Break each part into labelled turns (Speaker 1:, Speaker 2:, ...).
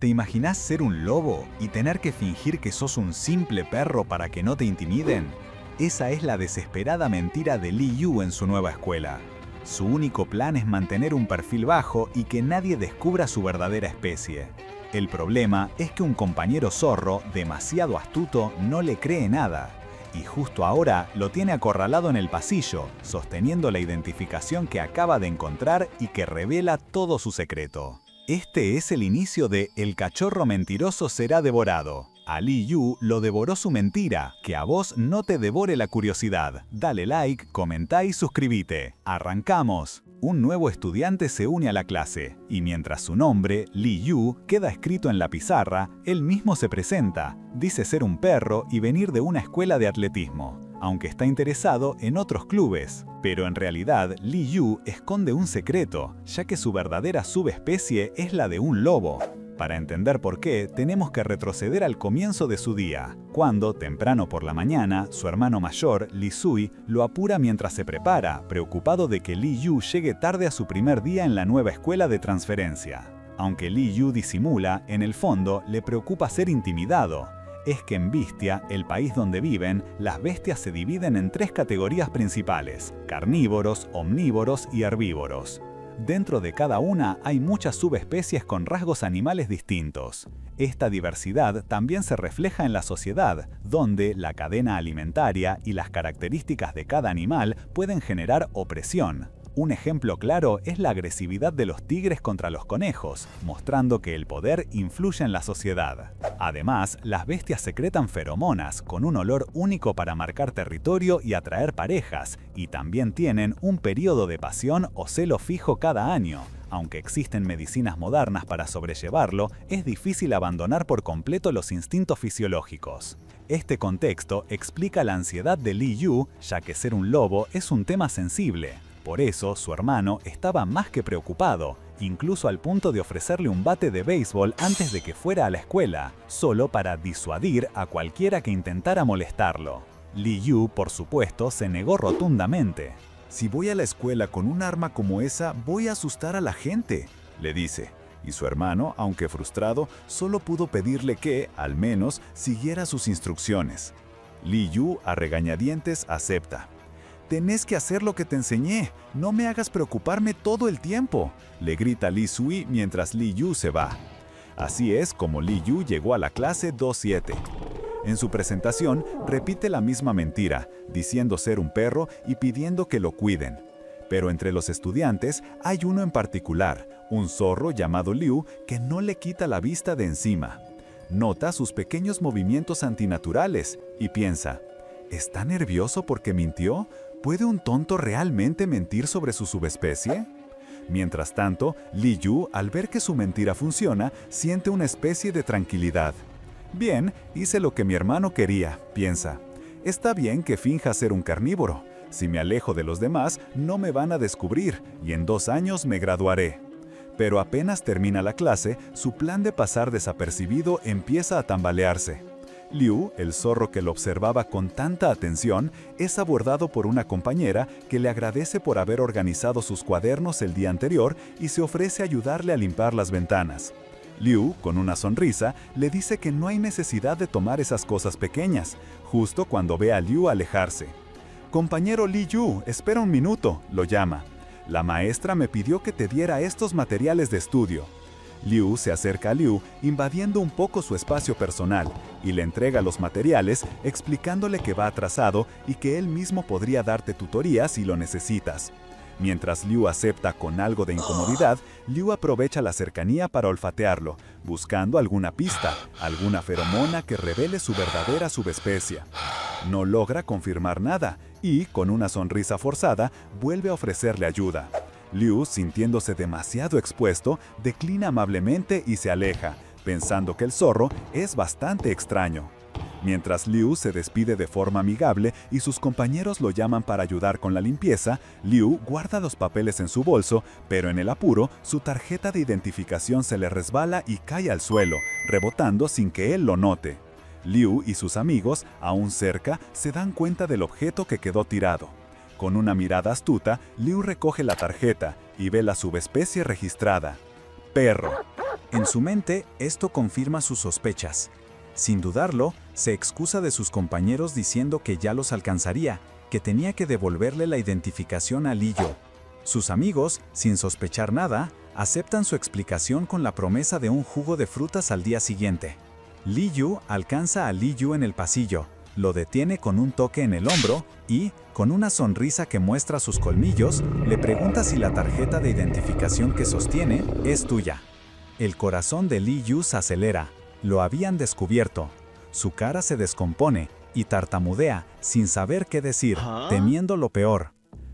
Speaker 1: ¿Te imaginás ser un lobo y tener que fingir que sos un simple perro para que no te intimiden? Esa es la desesperada mentira de Li Yu en su nueva escuela. Su único plan es mantener un perfil bajo y que nadie descubra su verdadera especie. El problema es que un compañero zorro, demasiado astuto, no le cree nada. Y justo ahora lo tiene acorralado en el pasillo, sosteniendo la identificación que acaba de encontrar y que revela todo su secreto. Este es el inicio de El cachorro mentiroso será devorado. A Li Yu lo devoró su mentira, que a vos no te devore la curiosidad. Dale like, comentá y suscríbete. ¡Arrancamos! Un nuevo estudiante se une a la clase, y mientras su nombre, Li Yu, queda escrito en la pizarra, él mismo se presenta. Dice ser un perro y venir de una escuela de atletismo, aunque está interesado en otros clubes. Pero en realidad, Li Yu esconde un secreto, ya que su verdadera subespecie es la de un lobo. Para entender por qué, tenemos que retroceder al comienzo de su día, cuando, temprano por la mañana, su hermano mayor, Li Sui, lo apura mientras se prepara, preocupado de que Li Yu llegue tarde a su primer día en la nueva escuela de transferencia. Aunque Li Yu disimula, en el fondo le preocupa ser intimidado. Es que en Vistia, el país donde viven, las bestias se dividen en tres categorías principales: carnívoros, omnívoros y herbívoros. Dentro de cada una hay muchas subespecies con rasgos animales distintos. Esta diversidad también se refleja en la sociedad, donde la cadena alimentaria y las características de cada animal pueden generar opresión. Un ejemplo claro es la agresividad de los tigres contra los conejos, mostrando que el poder influye en la sociedad. Además, las bestias secretan feromonas, con un olor único para marcar territorio y atraer parejas, y también tienen un periodo de pasión o celo fijo cada año. Aunque existen medicinas modernas para sobrellevarlo, es difícil abandonar por completo los instintos fisiológicos. Este contexto explica la ansiedad de Li Yu, ya que ser un lobo es un tema sensible. Por eso, su hermano estaba más que preocupado, incluso al punto de ofrecerle un bate de béisbol antes de que fuera a la escuela, solo para disuadir a cualquiera que intentara molestarlo. Li Yu, por supuesto, se negó rotundamente.
Speaker 2: «Si voy a la escuela con un arma como esa, voy a asustar a la gente», le dice. Y su hermano, aunque frustrado, solo pudo pedirle que, al menos, siguiera sus instrucciones. Li Yu, a regañadientes, acepta. «Tenés que hacer lo que te enseñé, no me hagas preocuparme todo el tiempo», le grita Li Sui mientras Li Yu se va. Así es como Li Yu llegó a la clase 2-7. En su presentación, repite la misma mentira, diciendo ser un perro y pidiendo que lo cuiden. Pero entre los estudiantes hay uno en particular, un zorro llamado Liu, que no le quita la vista de encima. Nota sus pequeños movimientos antinaturales y piensa: ¿está nervioso porque mintió? ¿Puede un tonto realmente mentir sobre su subespecie? Mientras tanto, Li Yu, al ver que su mentira funciona, siente una especie de tranquilidad. «Bien, hice lo que mi hermano quería», piensa. «Está bien que finja ser un carnívoro. Si me alejo de los demás, no me van a descubrir y en 2 años me graduaré». Pero apenas termina la clase, su plan de pasar desapercibido empieza a tambalearse. Liu, el zorro que lo observaba con tanta atención, es abordado por una compañera que le agradece por haber organizado sus cuadernos el día anterior y se ofrece a ayudarle a limpiar las ventanas. Liu, con una sonrisa, le dice que no hay necesidad de tomar esas cosas pequeñas, justo cuando ve a Liu alejarse. «Compañero Li Yu, espera un minuto», lo llama. «La maestra me pidió que te diera estos materiales de estudio». Liu se acerca a Liu, invadiendo un poco su espacio personal, y le entrega los materiales, explicándole que va atrasado y que él mismo podría darte tutoría si lo necesitas. Mientras Liu acepta con algo de incomodidad, Liu aprovecha la cercanía para olfatearlo, buscando alguna pista, alguna feromona que revele su verdadera subespecie. No logra confirmar nada y, con una sonrisa forzada, vuelve a ofrecerle ayuda. Liu, sintiéndose demasiado expuesto, declina amablemente y se aleja, pensando que el zorro es bastante extraño. Mientras Liu se despide de forma amigable y sus compañeros lo llaman para ayudar con la limpieza, Liu guarda los papeles en su bolso, pero en el apuro, su tarjeta de identificación se le resbala y cae al suelo, rebotando sin que él lo note. Liu y sus amigos, aún cerca, se dan cuenta del objeto que quedó tirado. Con una mirada astuta, Liu recoge la tarjeta y ve la subespecie registrada: perro. En su mente, esto confirma sus sospechas. Sin dudarlo, se excusa de sus compañeros diciendo que ya los alcanzaría, que tenía que devolverle la identificación a Li Yu. Sus amigos, sin sospechar nada, aceptan su explicación con la promesa de un jugo de frutas al día siguiente. Li Yu alcanza a Li Yu en el pasillo, lo detiene con un toque en el hombro y, con una sonrisa que muestra sus colmillos, le pregunta si la tarjeta de identificación que sostiene es tuya. El corazón de Li Yu se acelera. Lo habían descubierto. Su cara se descompone y tartamudea sin saber qué decir, temiendo lo peor.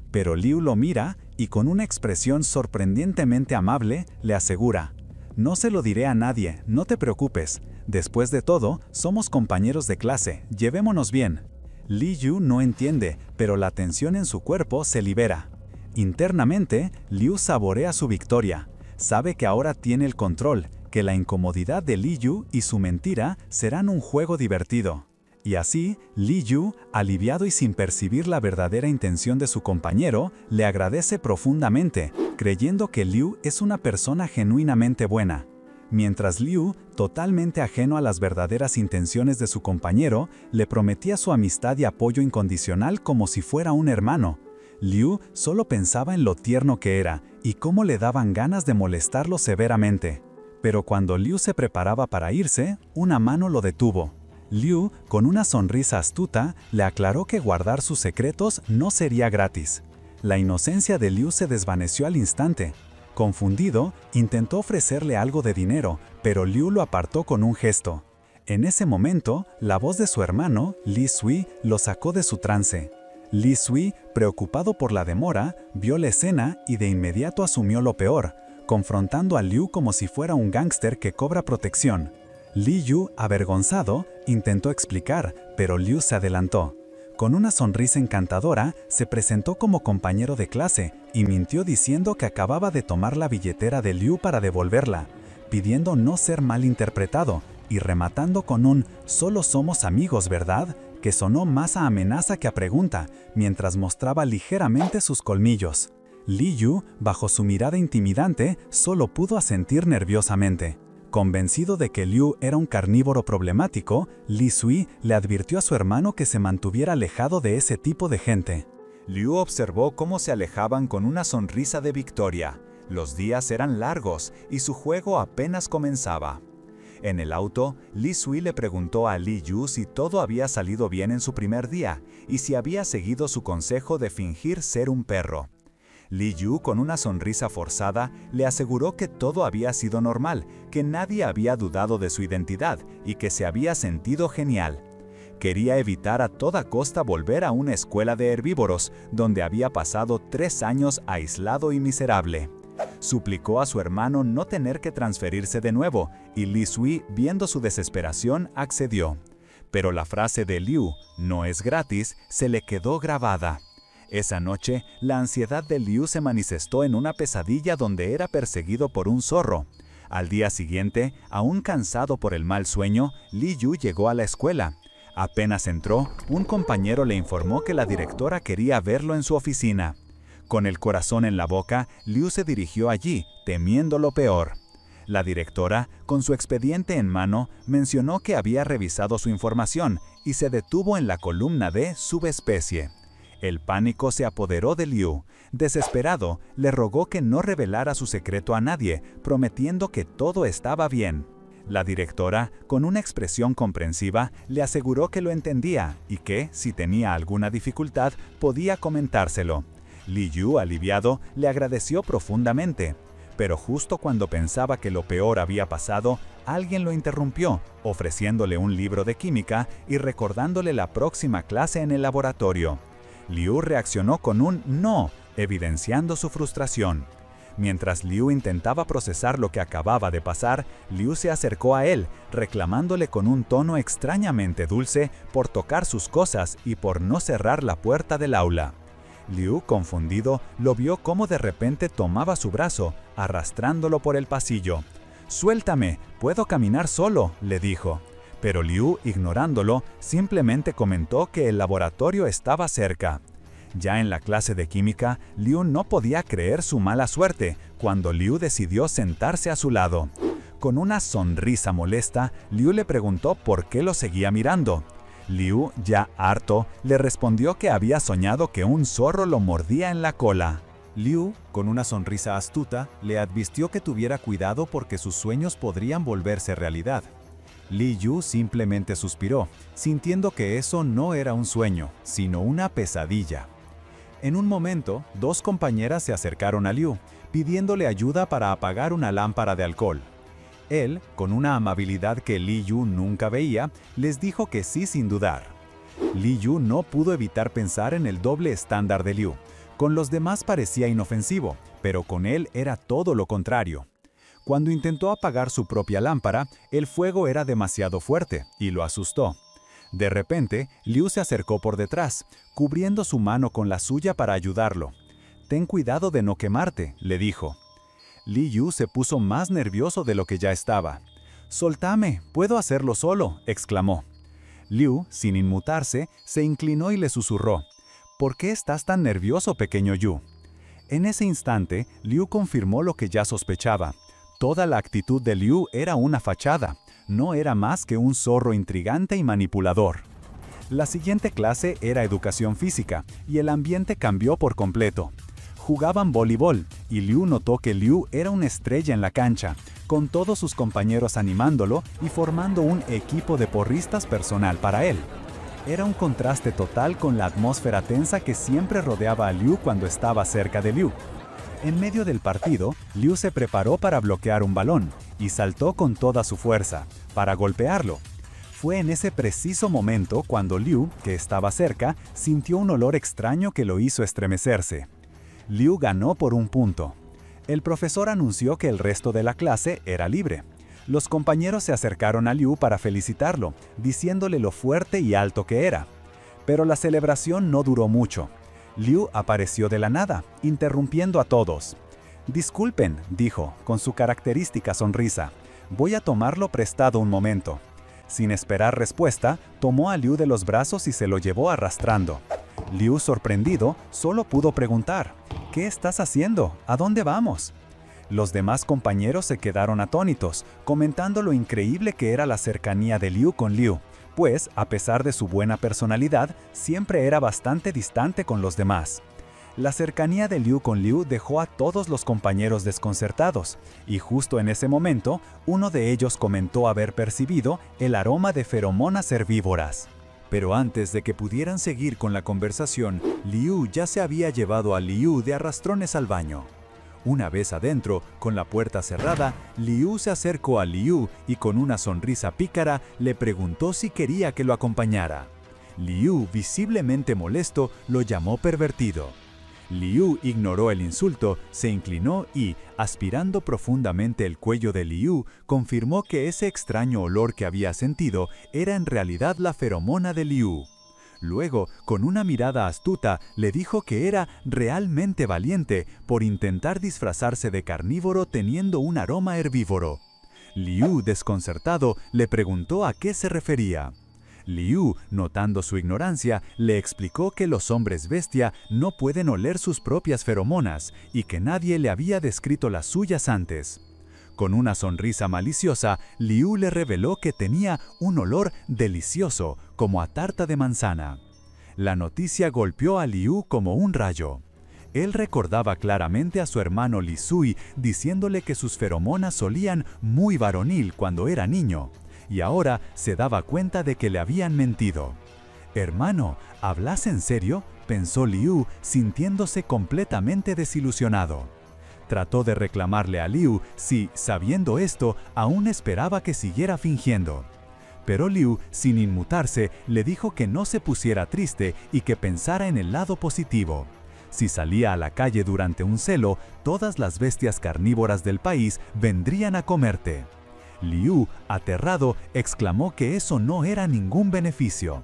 Speaker 2: Pero Liu lo mira y con una expresión sorprendentemente amable le asegura: «No se lo diré a nadie, no te preocupes. Después de todo, somos compañeros de clase, llevémonos bien». Li Yu no entiende, pero la tensión en su cuerpo se libera. Internamente, Liu saborea su victoria. Sabe que ahora tiene el control, que la incomodidad de Li Yu y su mentira serán un juego divertido. Y así, Li Yu, aliviado y sin percibir la verdadera intención de su compañero, le agradece profundamente, creyendo que Liu es una persona genuinamente buena. Mientras Liu, totalmente ajeno a las verdaderas intenciones de su compañero, le prometía su amistad y apoyo incondicional como si fuera un hermano. Liu solo pensaba en lo tierno que era y cómo le daban ganas de molestarlo severamente. Pero cuando Liu se preparaba para irse, una mano lo detuvo. Liu, con una sonrisa astuta, le aclaró que guardar sus secretos no sería gratis. La inocencia de Liu se desvaneció al instante. Confundido, intentó ofrecerle algo de dinero, pero Liu lo apartó con un gesto. En ese momento, la voz de su hermano, Li Sui, lo sacó de su trance. Li Sui, preocupado por la demora, vio la escena y de inmediato asumió lo peor, confrontando a Liu como si fuera un gángster que cobra protección. Li Yu, avergonzado, intentó explicar, pero Liu se adelantó. Con una sonrisa encantadora, se presentó como compañero de clase y mintió diciendo que acababa de tomar la billetera de Liu para devolverla, pidiendo no ser malinterpretado y rematando con un «solo somos amigos, ¿verdad?», que sonó más a amenaza que a pregunta, mientras mostraba ligeramente sus colmillos. Li Yu, bajo su mirada intimidante, solo pudo asentir nerviosamente. Convencido de que Liu era un carnívoro problemático, Li Sui le advirtió a su hermano que se mantuviera alejado de ese tipo de gente.
Speaker 1: Liu observó cómo se alejaban con una sonrisa de victoria. Los días eran largos y su juego apenas comenzaba. En el auto, Li Sui le preguntó a Li Yu si todo había salido bien en su primer día y si había seguido su consejo de fingir ser un perro. Li Yu, con una sonrisa forzada, le aseguró que todo había sido normal, que nadie había dudado de su identidad y que se había sentido genial. Quería evitar a toda costa volver a una escuela de herbívoros, donde había pasado 3 años aislado y miserable. Suplicó a su hermano no tener que transferirse de nuevo, y Li Sui, viendo su desesperación, accedió. Pero la frase de Liu, «no es gratis», se le quedó grabada. Esa noche, la ansiedad de Liu se manifestó en una pesadilla donde era perseguido por un zorro. Al día siguiente, aún cansado por el mal sueño, Li Yu llegó a la escuela. Apenas entró, un compañero le informó que la directora quería verlo en su oficina. Con el corazón en la boca, Liu se dirigió allí, temiendo lo peor. La directora, con su expediente en mano, mencionó que había revisado su información y se detuvo en la columna de subespecie. El pánico se apoderó de Liu. Desesperado, le rogó que no revelara su secreto a nadie, prometiendo que todo estaba bien. La directora, con una expresión comprensiva, le aseguró que lo entendía y que, si tenía alguna dificultad, podía comentárselo. Li Yu, aliviado, le agradeció profundamente. Pero justo cuando pensaba que lo peor había pasado, alguien lo interrumpió, ofreciéndole un libro de química y recordándole la próxima clase en el laboratorio. Liu reaccionó con un «no», evidenciando su frustración. Mientras Liu intentaba procesar lo que acababa de pasar, Liu se acercó a él, reclamándole con un tono extrañamente dulce por tocar sus cosas y por no cerrar la puerta del aula. Liu, confundido, lo vio cómo de repente tomaba su brazo, arrastrándolo por el pasillo. «Suéltame, puedo caminar solo», le dijo. Pero Liu, ignorándolo, simplemente comentó que el laboratorio estaba cerca. Ya en la clase de química, Liu no podía creer su mala suerte, cuando Liu decidió sentarse a su lado. Con una sonrisa molesta, Liu le preguntó por qué lo seguía mirando. Liu, ya harto, le respondió que había soñado que un zorro lo mordía en la cola.
Speaker 2: Liu, con una sonrisa astuta, le advirtió que tuviera cuidado porque sus sueños podrían volverse realidad. Li Yu simplemente suspiró, sintiendo que eso no era un sueño, sino una pesadilla. En un momento, dos compañeras se acercaron a Liu, pidiéndole ayuda para apagar una lámpara de alcohol. Él, con una amabilidad que Li Yu nunca veía, les dijo que sí sin dudar. Li Yu no pudo evitar pensar en el doble estándar de Liu. Con los demás parecía inofensivo, pero con él era todo lo contrario. Cuando intentó apagar su propia lámpara, el fuego era demasiado fuerte y lo asustó. De repente, Liu se acercó por detrás, cubriendo su mano con la suya para ayudarlo. «Ten cuidado de no quemarte», le dijo. Li Yu se puso más nervioso de lo que ya estaba. «Soltame, puedo hacerlo solo», exclamó. Liu, sin inmutarse, se inclinó y le susurró. «¿Por qué estás tan nervioso, pequeño Yu?». En ese instante, Liu confirmó lo que ya sospechaba. Toda la actitud de Liu era una fachada, no era más que un zorro intrigante y manipulador. La siguiente clase era educación física, y el ambiente cambió por completo. Jugaban voleibol, y Liu notó que Liu era una estrella en la cancha, con todos sus compañeros animándolo y formando un equipo de porristas personal para él. Era un contraste total con la atmósfera tensa que siempre rodeaba a Liu cuando estaba cerca de Liu. En medio del partido, Liu se preparó para bloquear un balón y saltó con toda su fuerza, para golpearlo. Fue en ese preciso momento cuando Liu, que estaba cerca, sintió un olor extraño que lo hizo estremecerse. Liu ganó por un punto. El profesor anunció que el resto de la clase era libre. Los compañeros se acercaron a Liu para felicitarlo, diciéndole lo fuerte y alto que era. Pero la celebración no duró mucho. Liu apareció de la nada, interrumpiendo a todos. «Disculpen», dijo, con su característica sonrisa. «Voy a tomarlo prestado un momento». Sin esperar respuesta, tomó a Liu de los brazos y se lo llevó arrastrando. Liu, sorprendido, solo pudo preguntar: «¿Qué estás haciendo? ¿A dónde vamos?». Los demás compañeros se quedaron atónitos, comentando lo increíble que era la cercanía de Liu con Liu, pues, a pesar de su buena personalidad, siempre era bastante distante con los demás. La cercanía de Liu con Liu dejó a todos los compañeros desconcertados, y justo en ese momento, uno de ellos comentó haber percibido el aroma de feromonas herbívoras. Pero antes de que pudieran seguir con la conversación, Liu ya se había llevado a Liu de arrastrones al baño. Una vez adentro, con la puerta cerrada, Liu se acercó a Liu y con una sonrisa pícara le preguntó si quería que lo acompañara. Liu, visiblemente molesto, lo llamó pervertido. Liu ignoró el insulto, se inclinó y, aspirando profundamente el cuello de Liu, confirmó que ese extraño olor que había sentido era en realidad la feromona de Liu. Luego, con una mirada astuta, le dijo que era realmente valiente por intentar disfrazarse de carnívoro teniendo un aroma herbívoro. Liu, desconcertado, le preguntó a qué se refería. Liu, notando su ignorancia, le explicó que los hombres bestia no pueden oler sus propias feromonas y que nadie le había descrito las suyas antes. Con una sonrisa maliciosa, Liu le reveló que tenía un olor delicioso, como a tarta de manzana. La noticia golpeó a Liu como un rayo. Él recordaba claramente a su hermano Li Sui diciéndole que sus feromonas olían muy varonil cuando era niño, y ahora se daba cuenta de que le habían mentido. «Hermano, ¿hablas en serio?», pensó Liu, sintiéndose completamente desilusionado. Trató de reclamarle a Liu si, sabiendo esto, aún esperaba que siguiera fingiendo. Pero Liu, sin inmutarse, le dijo que no se pusiera triste y que pensara en el lado positivo. Si salía a la calle durante un celo, todas las bestias carnívoras del país vendrían a comerte. Liu, aterrado, exclamó que eso no era ningún beneficio.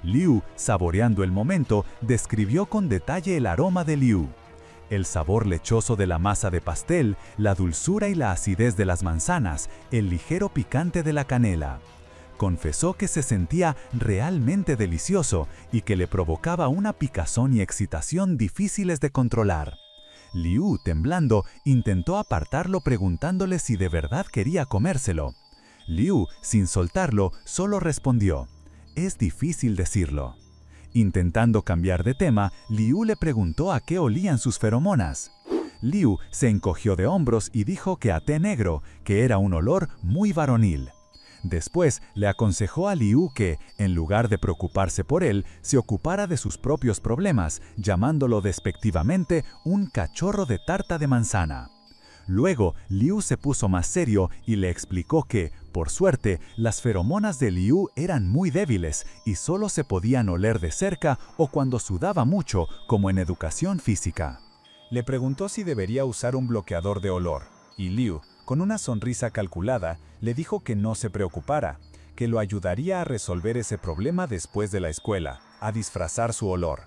Speaker 2: Liu, saboreando el momento, describió con detalle el aroma de Liu. El sabor lechoso de la masa de pastel, la dulzura y la acidez de las manzanas, el ligero picante de la canela. Confesó que se sentía realmente delicioso y que le provocaba una picazón y excitación difíciles de controlar. Liu, temblando, intentó apartarlo preguntándole si de verdad quería comérselo. Liu, sin soltarlo, solo respondió: «Es difícil decirlo». Intentando cambiar de tema, Liu le preguntó a qué olían sus feromonas. Liu se encogió de hombros y dijo que a té negro, que era un olor muy varonil. Después le aconsejó a Liu que, en lugar de preocuparse por él, se ocupara de sus propios problemas, llamándolo despectivamente un cachorro de tarta de manzana. Luego, Liu se puso más serio y le explicó que, por suerte, las feromonas de Liu eran muy débiles y solo se podían oler de cerca o cuando sudaba mucho, como en educación física.
Speaker 1: Le preguntó si debería usar un bloqueador de olor, y Liu, con una sonrisa calculada, le dijo que no se preocupara, que lo ayudaría a resolver ese problema después de la escuela, a disfrazar su olor.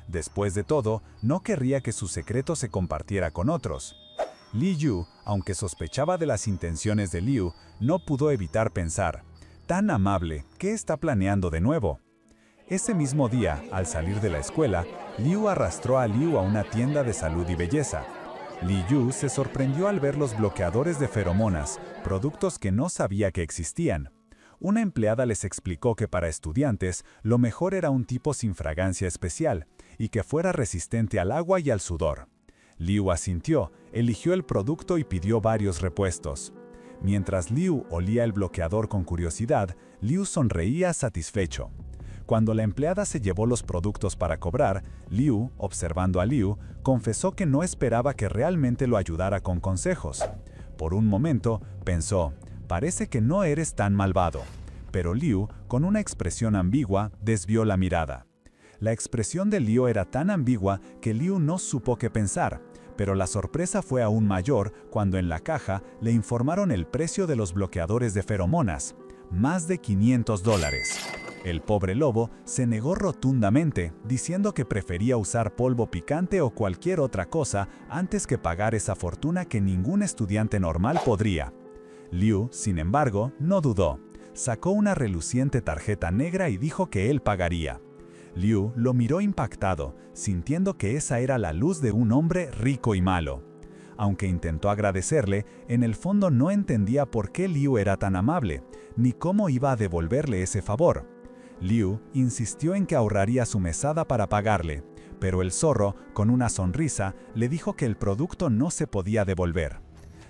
Speaker 1: Después de todo, no querría que su secreto se compartiera con otros. Li Yu, aunque sospechaba de las intenciones de Liu, no pudo evitar pensar: «Tan amable, ¿qué está planeando de nuevo?». Ese mismo día, al salir de la escuela, Liu arrastró a Liu a una tienda de salud y belleza. Li Yu se sorprendió al ver los bloqueadores de feromonas, productos que no sabía que existían. Una empleada les explicó que para estudiantes, lo mejor era un tipo sin fragancia especial, y que fuera resistente al agua y al sudor. Liu asintió, eligió el producto y pidió varios repuestos. Mientras Liu olía el bloqueador con curiosidad, Liu sonreía satisfecho. Cuando la empleada se llevó los productos para cobrar, Liu, observando a Liu, confesó que no esperaba que realmente lo ayudara con consejos. Por un momento, pensó: «Parece que no eres tan malvado». Pero Liu, con una expresión ambigua, desvió la mirada. La expresión de Liu era tan ambigua que Liu no supo qué pensar, pero la sorpresa fue aún mayor cuando en la caja le informaron el precio de los bloqueadores de feromonas: más de $500. El pobre lobo se negó rotundamente, diciendo que prefería usar polvo picante o cualquier otra cosa antes que pagar esa fortuna que ningún estudiante normal podría. Liu, sin embargo, no dudó. Sacó una reluciente tarjeta negra y dijo que él pagaría. Liu lo miró impactado, sintiendo que esa era la luz de un hombre rico y malo. Aunque intentó agradecerle, en el fondo no entendía por qué Liu era tan amable, ni cómo iba a devolverle ese favor. Liu insistió en que ahorraría su mesada para pagarle, pero el zorro, con una sonrisa, le dijo que el producto no se podía devolver.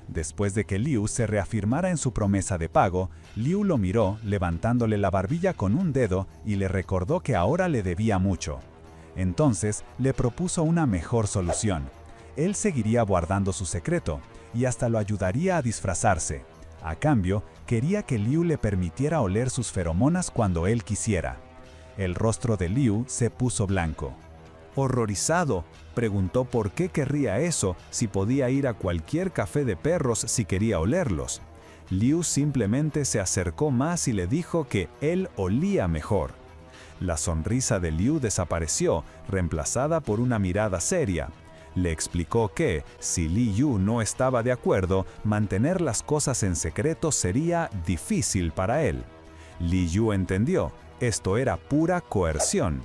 Speaker 1: Después de que Liu se reafirmara en su promesa de pago, Liu lo miró, levantándole la barbilla con un dedo y le recordó que ahora le debía mucho. Entonces le propuso una mejor solución. Él seguiría guardando su secreto y hasta lo ayudaría a disfrazarse. A cambio, quería que Liu le permitiera oler sus feromonas cuando él quisiera. El rostro de Liu se puso blanco. Horrorizado, preguntó por qué querría eso si podía ir a cualquier café de perros si quería olerlos. Liu simplemente se acercó más y le dijo que él olía mejor. La sonrisa de Liu desapareció, reemplazada por una mirada seria. Le explicó que, si Li Yu no estaba de acuerdo, mantener las cosas en secreto sería difícil para él. Li Yu entendió, esto era pura coerción.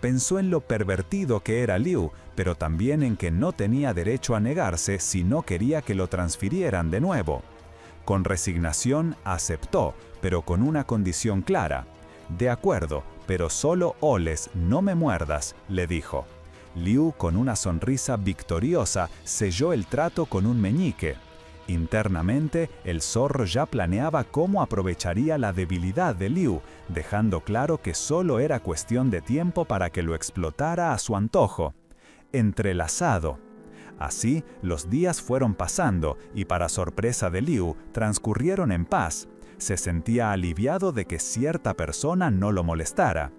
Speaker 1: Pensó en lo pervertido que era Liu, pero también en que no tenía derecho a negarse si no quería que lo transfirieran de nuevo. Con resignación aceptó, pero con una condición clara. «De acuerdo, pero solo oles, no me muerdas», le dijo. Liu, con una sonrisa victoriosa, selló el trato con un meñique. Internamente, el zorro ya planeaba cómo aprovecharía la debilidad de Liu, dejando claro que solo era cuestión de tiempo para que lo explotara a su antojo. Entrelazado. Así, los días fueron pasando y, para sorpresa de Liu, transcurrieron en paz. Se sentía aliviado de que cierta persona no lo molestara.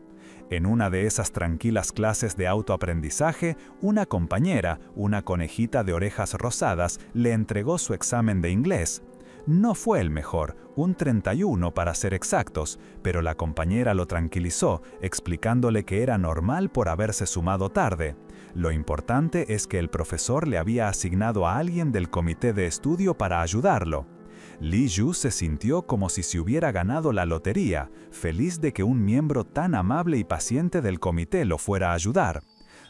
Speaker 1: En una de esas tranquilas clases de autoaprendizaje, una compañera, una conejita de orejas rosadas, le entregó su examen de inglés. No fue el mejor, un 31 para ser exactos, pero la compañera lo tranquilizó, explicándole que era normal por haberse sumado tarde. Lo importante es que el profesor le había asignado a alguien del comité de estudio para ayudarlo. Li Yu se sintió como si se hubiera ganado la lotería, feliz de que un miembro tan amable y paciente del comité lo fuera a ayudar.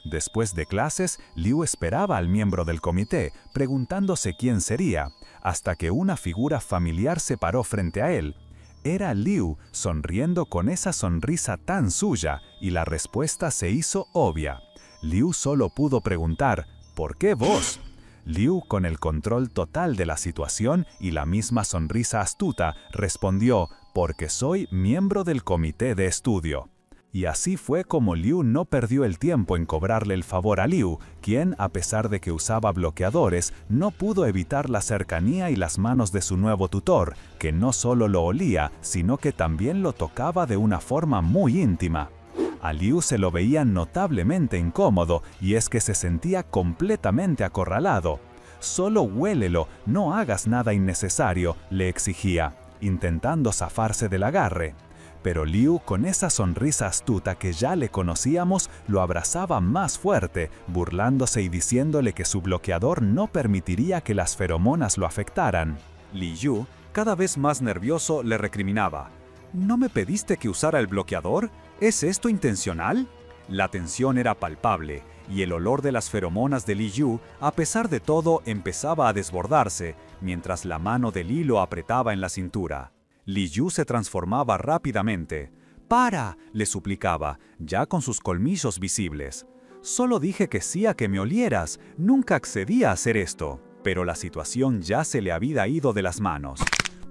Speaker 2: Después de clases, Liu esperaba al miembro del comité, preguntándose quién sería, hasta que una figura familiar se paró frente a él. Era Liu, sonriendo con esa sonrisa tan suya, y la respuesta se hizo obvia. Liu solo pudo preguntar, ¿por qué vos? Liu, con el control total de la situación y la misma sonrisa astuta, respondió, porque soy miembro del comité de estudio. Y así fue como Liu no perdió el tiempo en cobrarle el favor a Liu, quien, a pesar de que usaba bloqueadores, no pudo evitar la cercanía y las manos de su nuevo tutor, que no solo lo olía, sino que también lo tocaba de una forma muy íntima. A Liu se lo veía notablemente incómodo, y es que se sentía completamente acorralado. «Solo huélelo, no hagas nada innecesario», le exigía, intentando zafarse del agarre. Pero Liu, con esa sonrisa astuta que ya le conocíamos, lo abrazaba más fuerte, burlándose y diciéndole que su bloqueador no permitiría que las feromonas lo afectaran.
Speaker 1: Li Yu, cada vez más nervioso, le recriminaba. ¿No me pediste que usara el bloqueador? ¿Es esto intencional? La tensión era palpable, y el olor de las feromonas de Li Yu, a pesar de todo, empezaba a desbordarse, mientras la mano de Li lo apretaba en la cintura. Li Yu se transformaba rápidamente. «¡Para!», le suplicaba, ya con sus colmillos visibles. «Solo dije que sí a que me olieras, nunca accedí a hacer esto». Pero la situación ya se le había ido de las manos.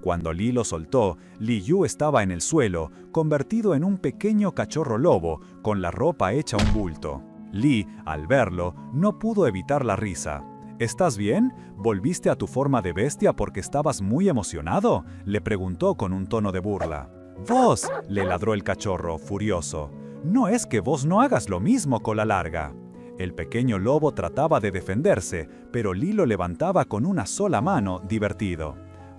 Speaker 1: Cuando Li lo soltó, Li Yu estaba en el suelo, convertido en un pequeño cachorro lobo, con la ropa hecha un bulto. Li, al verlo, no pudo evitar la risa. «¿Estás bien? ¿Volviste a tu forma de bestia porque estabas muy emocionado?», le preguntó con un tono de burla. «¡Vos!», le ladró el cachorro, furioso. «No es que vos no hagas lo mismo, cola larga». El pequeño lobo trataba de defenderse, pero Li lo levantaba con una sola mano, divertido.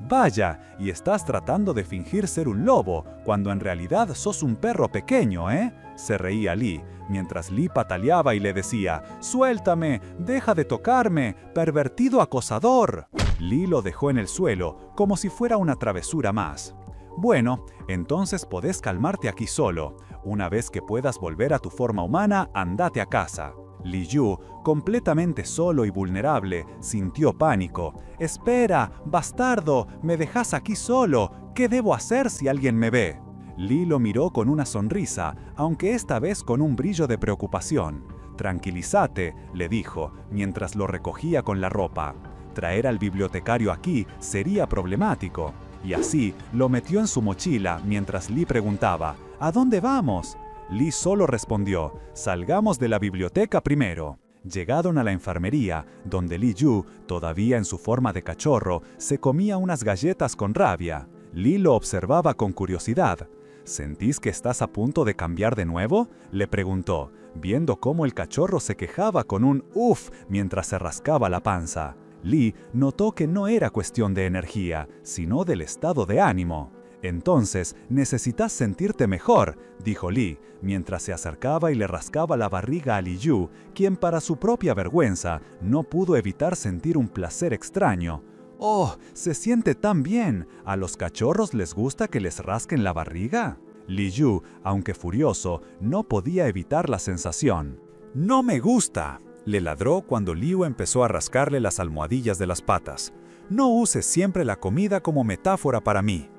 Speaker 1: «Vaya, y estás tratando de fingir ser un lobo, cuando en realidad sos un perro pequeño, ¿eh?», se reía Li, mientras Li pataleaba y le decía, «¡Suéltame! ¡Deja de tocarme! ¡Pervertido acosador!». Li lo dejó en el suelo, como si fuera una travesura más. «Bueno, entonces podés calmarte aquí solo. Una vez que puedas volver a tu forma humana, andate a casa». Li Yu, completamente solo y vulnerable, sintió pánico. «¡Espera, bastardo! ¡Me dejas aquí solo! ¿Qué debo hacer si alguien me ve?». Li lo miró con una sonrisa, aunque esta vez con un brillo de preocupación. «Tranquilízate», le dijo, mientras lo recogía con la ropa. Traer al bibliotecario aquí sería problemático. Y así lo metió en su mochila mientras Li preguntaba, «¿A dónde vamos?». Li solo respondió, «Salgamos de la biblioteca primero». Llegaron a la enfermería, donde Li Yu, todavía en su forma de cachorro, se comía unas galletas con rabia. Li lo observaba con curiosidad. «¿Sentís que estás a punto de cambiar de nuevo?», le preguntó, viendo cómo el cachorro se quejaba con un «uf» mientras se rascaba la panza. Li notó que no era cuestión de energía, sino del estado de ánimo. «Entonces, necesitas sentirte mejor», dijo Li, mientras se acercaba y le rascaba la barriga a Li Yu, quien para su propia vergüenza no pudo evitar sentir un placer extraño. «¡Oh, se siente tan bien! ¿A los cachorros les gusta que les rasquen la barriga?». Li Yu, aunque furioso, no podía evitar la sensación. «¡No me gusta!», le ladró cuando Liu empezó a rascarle las almohadillas de las patas. «No uses siempre la comida como metáfora para mí».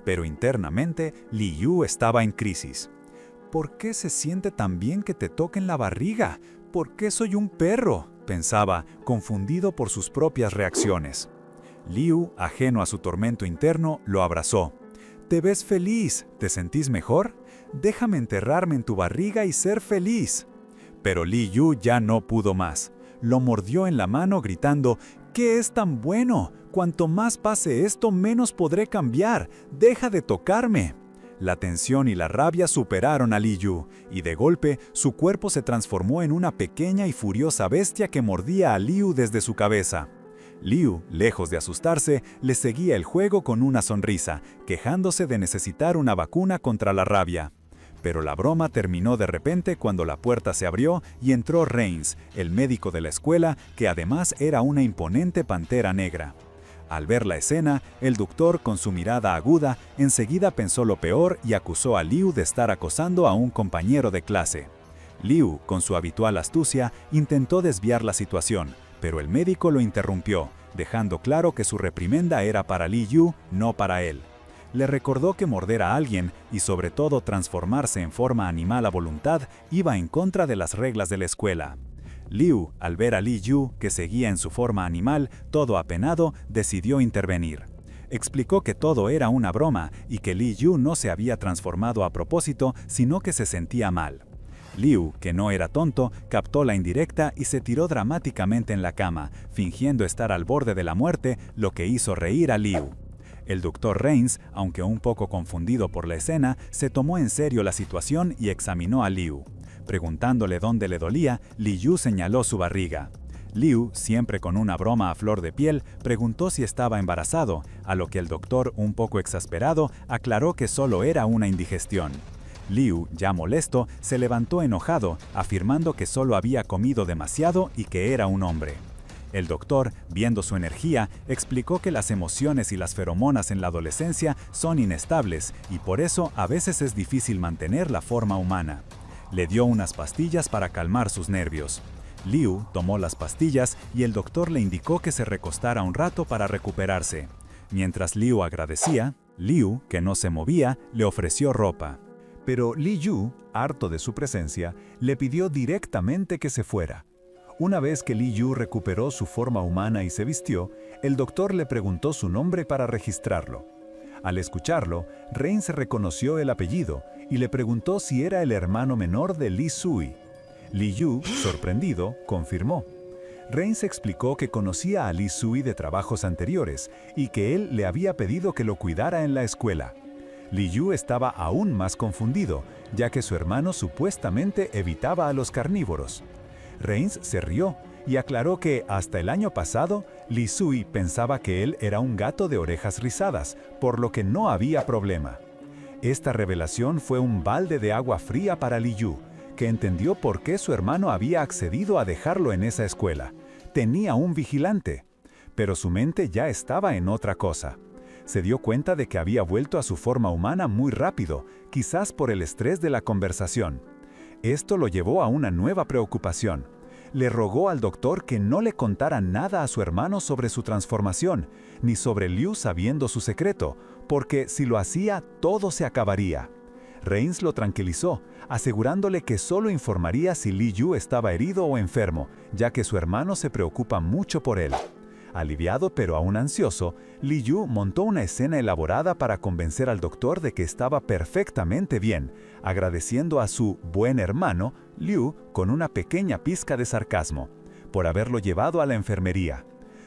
Speaker 1: Pero internamente, Li Yu estaba en crisis. «¿Por qué se siente tan bien que te toquen la barriga? ¿Por qué soy un perro?», pensaba, confundido por sus propias reacciones. Liu, ajeno a su tormento interno, lo abrazó. «Te ves feliz, ¿te sentís mejor? Déjame enterrarme en tu barriga y ser feliz». Pero Li Yu ya no pudo más. Lo mordió en la mano gritando, «¿Qué es tan bueno? Cuanto más pase esto, menos podré cambiar. ¡Deja de tocarme!». La tensión y la rabia superaron a Li Yu, y de golpe su cuerpo se transformó en una pequeña y furiosa bestia que mordía a Liu desde su cabeza. Liu, lejos de asustarse, le seguía el juego con una sonrisa, quejándose de necesitar una vacuna contra la rabia. Pero la broma terminó de repente cuando la puerta se abrió y entró Reigns, el médico de la escuela, que además era una imponente pantera negra. Al ver la escena, el doctor, con su mirada aguda, enseguida pensó lo peor y acusó a Liu de estar acosando a un compañero de clase.
Speaker 2: Liu, con su habitual astucia, intentó desviar la situación, pero el médico lo interrumpió, dejando claro que su reprimenda era para Li Yu, no para él. Le recordó que morder a alguien, y sobre todo transformarse en forma animal a voluntad, iba en contra de las reglas de la escuela. Liu, al ver a Li Yu, que seguía en su forma animal, todo apenado, decidió intervenir. Explicó que todo era una broma y que Li Yu no se había transformado a propósito, sino que se sentía mal. Liu, que no era tonto, captó la indirecta y se tiró dramáticamente en la cama, fingiendo estar al borde de la muerte, lo que hizo reír a Liu. El Dr. Rains, aunque un poco confundido por la escena, se tomó en serio la situación y examinó a Liu. Preguntándole dónde le dolía, Li Yu señaló su barriga. Liu, siempre con una broma a flor de piel, preguntó si estaba embarazado, a lo que el doctor, un poco exasperado, aclaró que solo era una indigestión. Liu, ya molesto, se levantó enojado, afirmando que solo había comido demasiado y que era un hombre. El doctor, viendo su energía, explicó que las emociones y las feromonas en la adolescencia son inestables y por eso a veces es difícil mantener la forma humana. Le dio unas pastillas para calmar sus nervios. Liu tomó las pastillas y el doctor le indicó que se recostara un rato para recuperarse. Mientras Liu agradecía, Liu, que no se movía, le ofreció ropa.
Speaker 1: Pero Li Yu, harto de su presencia, le pidió directamente que se fuera. Una vez que Li Yu recuperó su forma humana y se vistió, el doctor le preguntó su nombre para registrarlo. Al escucharlo, Rains reconoció el apellido y le preguntó si era el hermano menor de Li Sui. Li Yu, sorprendido, confirmó. Rains explicó que conocía a Li Sui de trabajos anteriores y que él le había pedido que lo cuidara en la escuela. Li Yu estaba aún más confundido, ya que su hermano supuestamente evitaba a los carnívoros. Rains se rió y aclaró que hasta el año pasado, Li Sui pensaba que él era un gato de orejas rizadas, por lo que no había problema. Esta revelación fue un balde de agua fría para Li Yu, que entendió por qué su hermano había accedido a dejarlo en esa escuela. Tenía un vigilante, pero su mente ya estaba en otra cosa. Se dio cuenta de que había vuelto a su forma humana muy rápido, quizás por el estrés de la conversación. Esto lo llevó a una nueva preocupación. Le rogó al doctor que no le contara nada a su hermano sobre su transformación, ni sobre Liu sabiendo su secreto, porque si lo hacía, todo se acabaría. Rains lo tranquilizó, asegurándole que solo informaría si Li Yu estaba herido o enfermo, ya que su hermano se preocupa mucho por él. Aliviado pero aún ansioso, Li Yu montó una escena elaborada para convencer al doctor de que estaba perfectamente bien, agradeciendo a su buen hermano, Liu, con una pequeña pizca de sarcasmo, por haberlo llevado a la enfermería.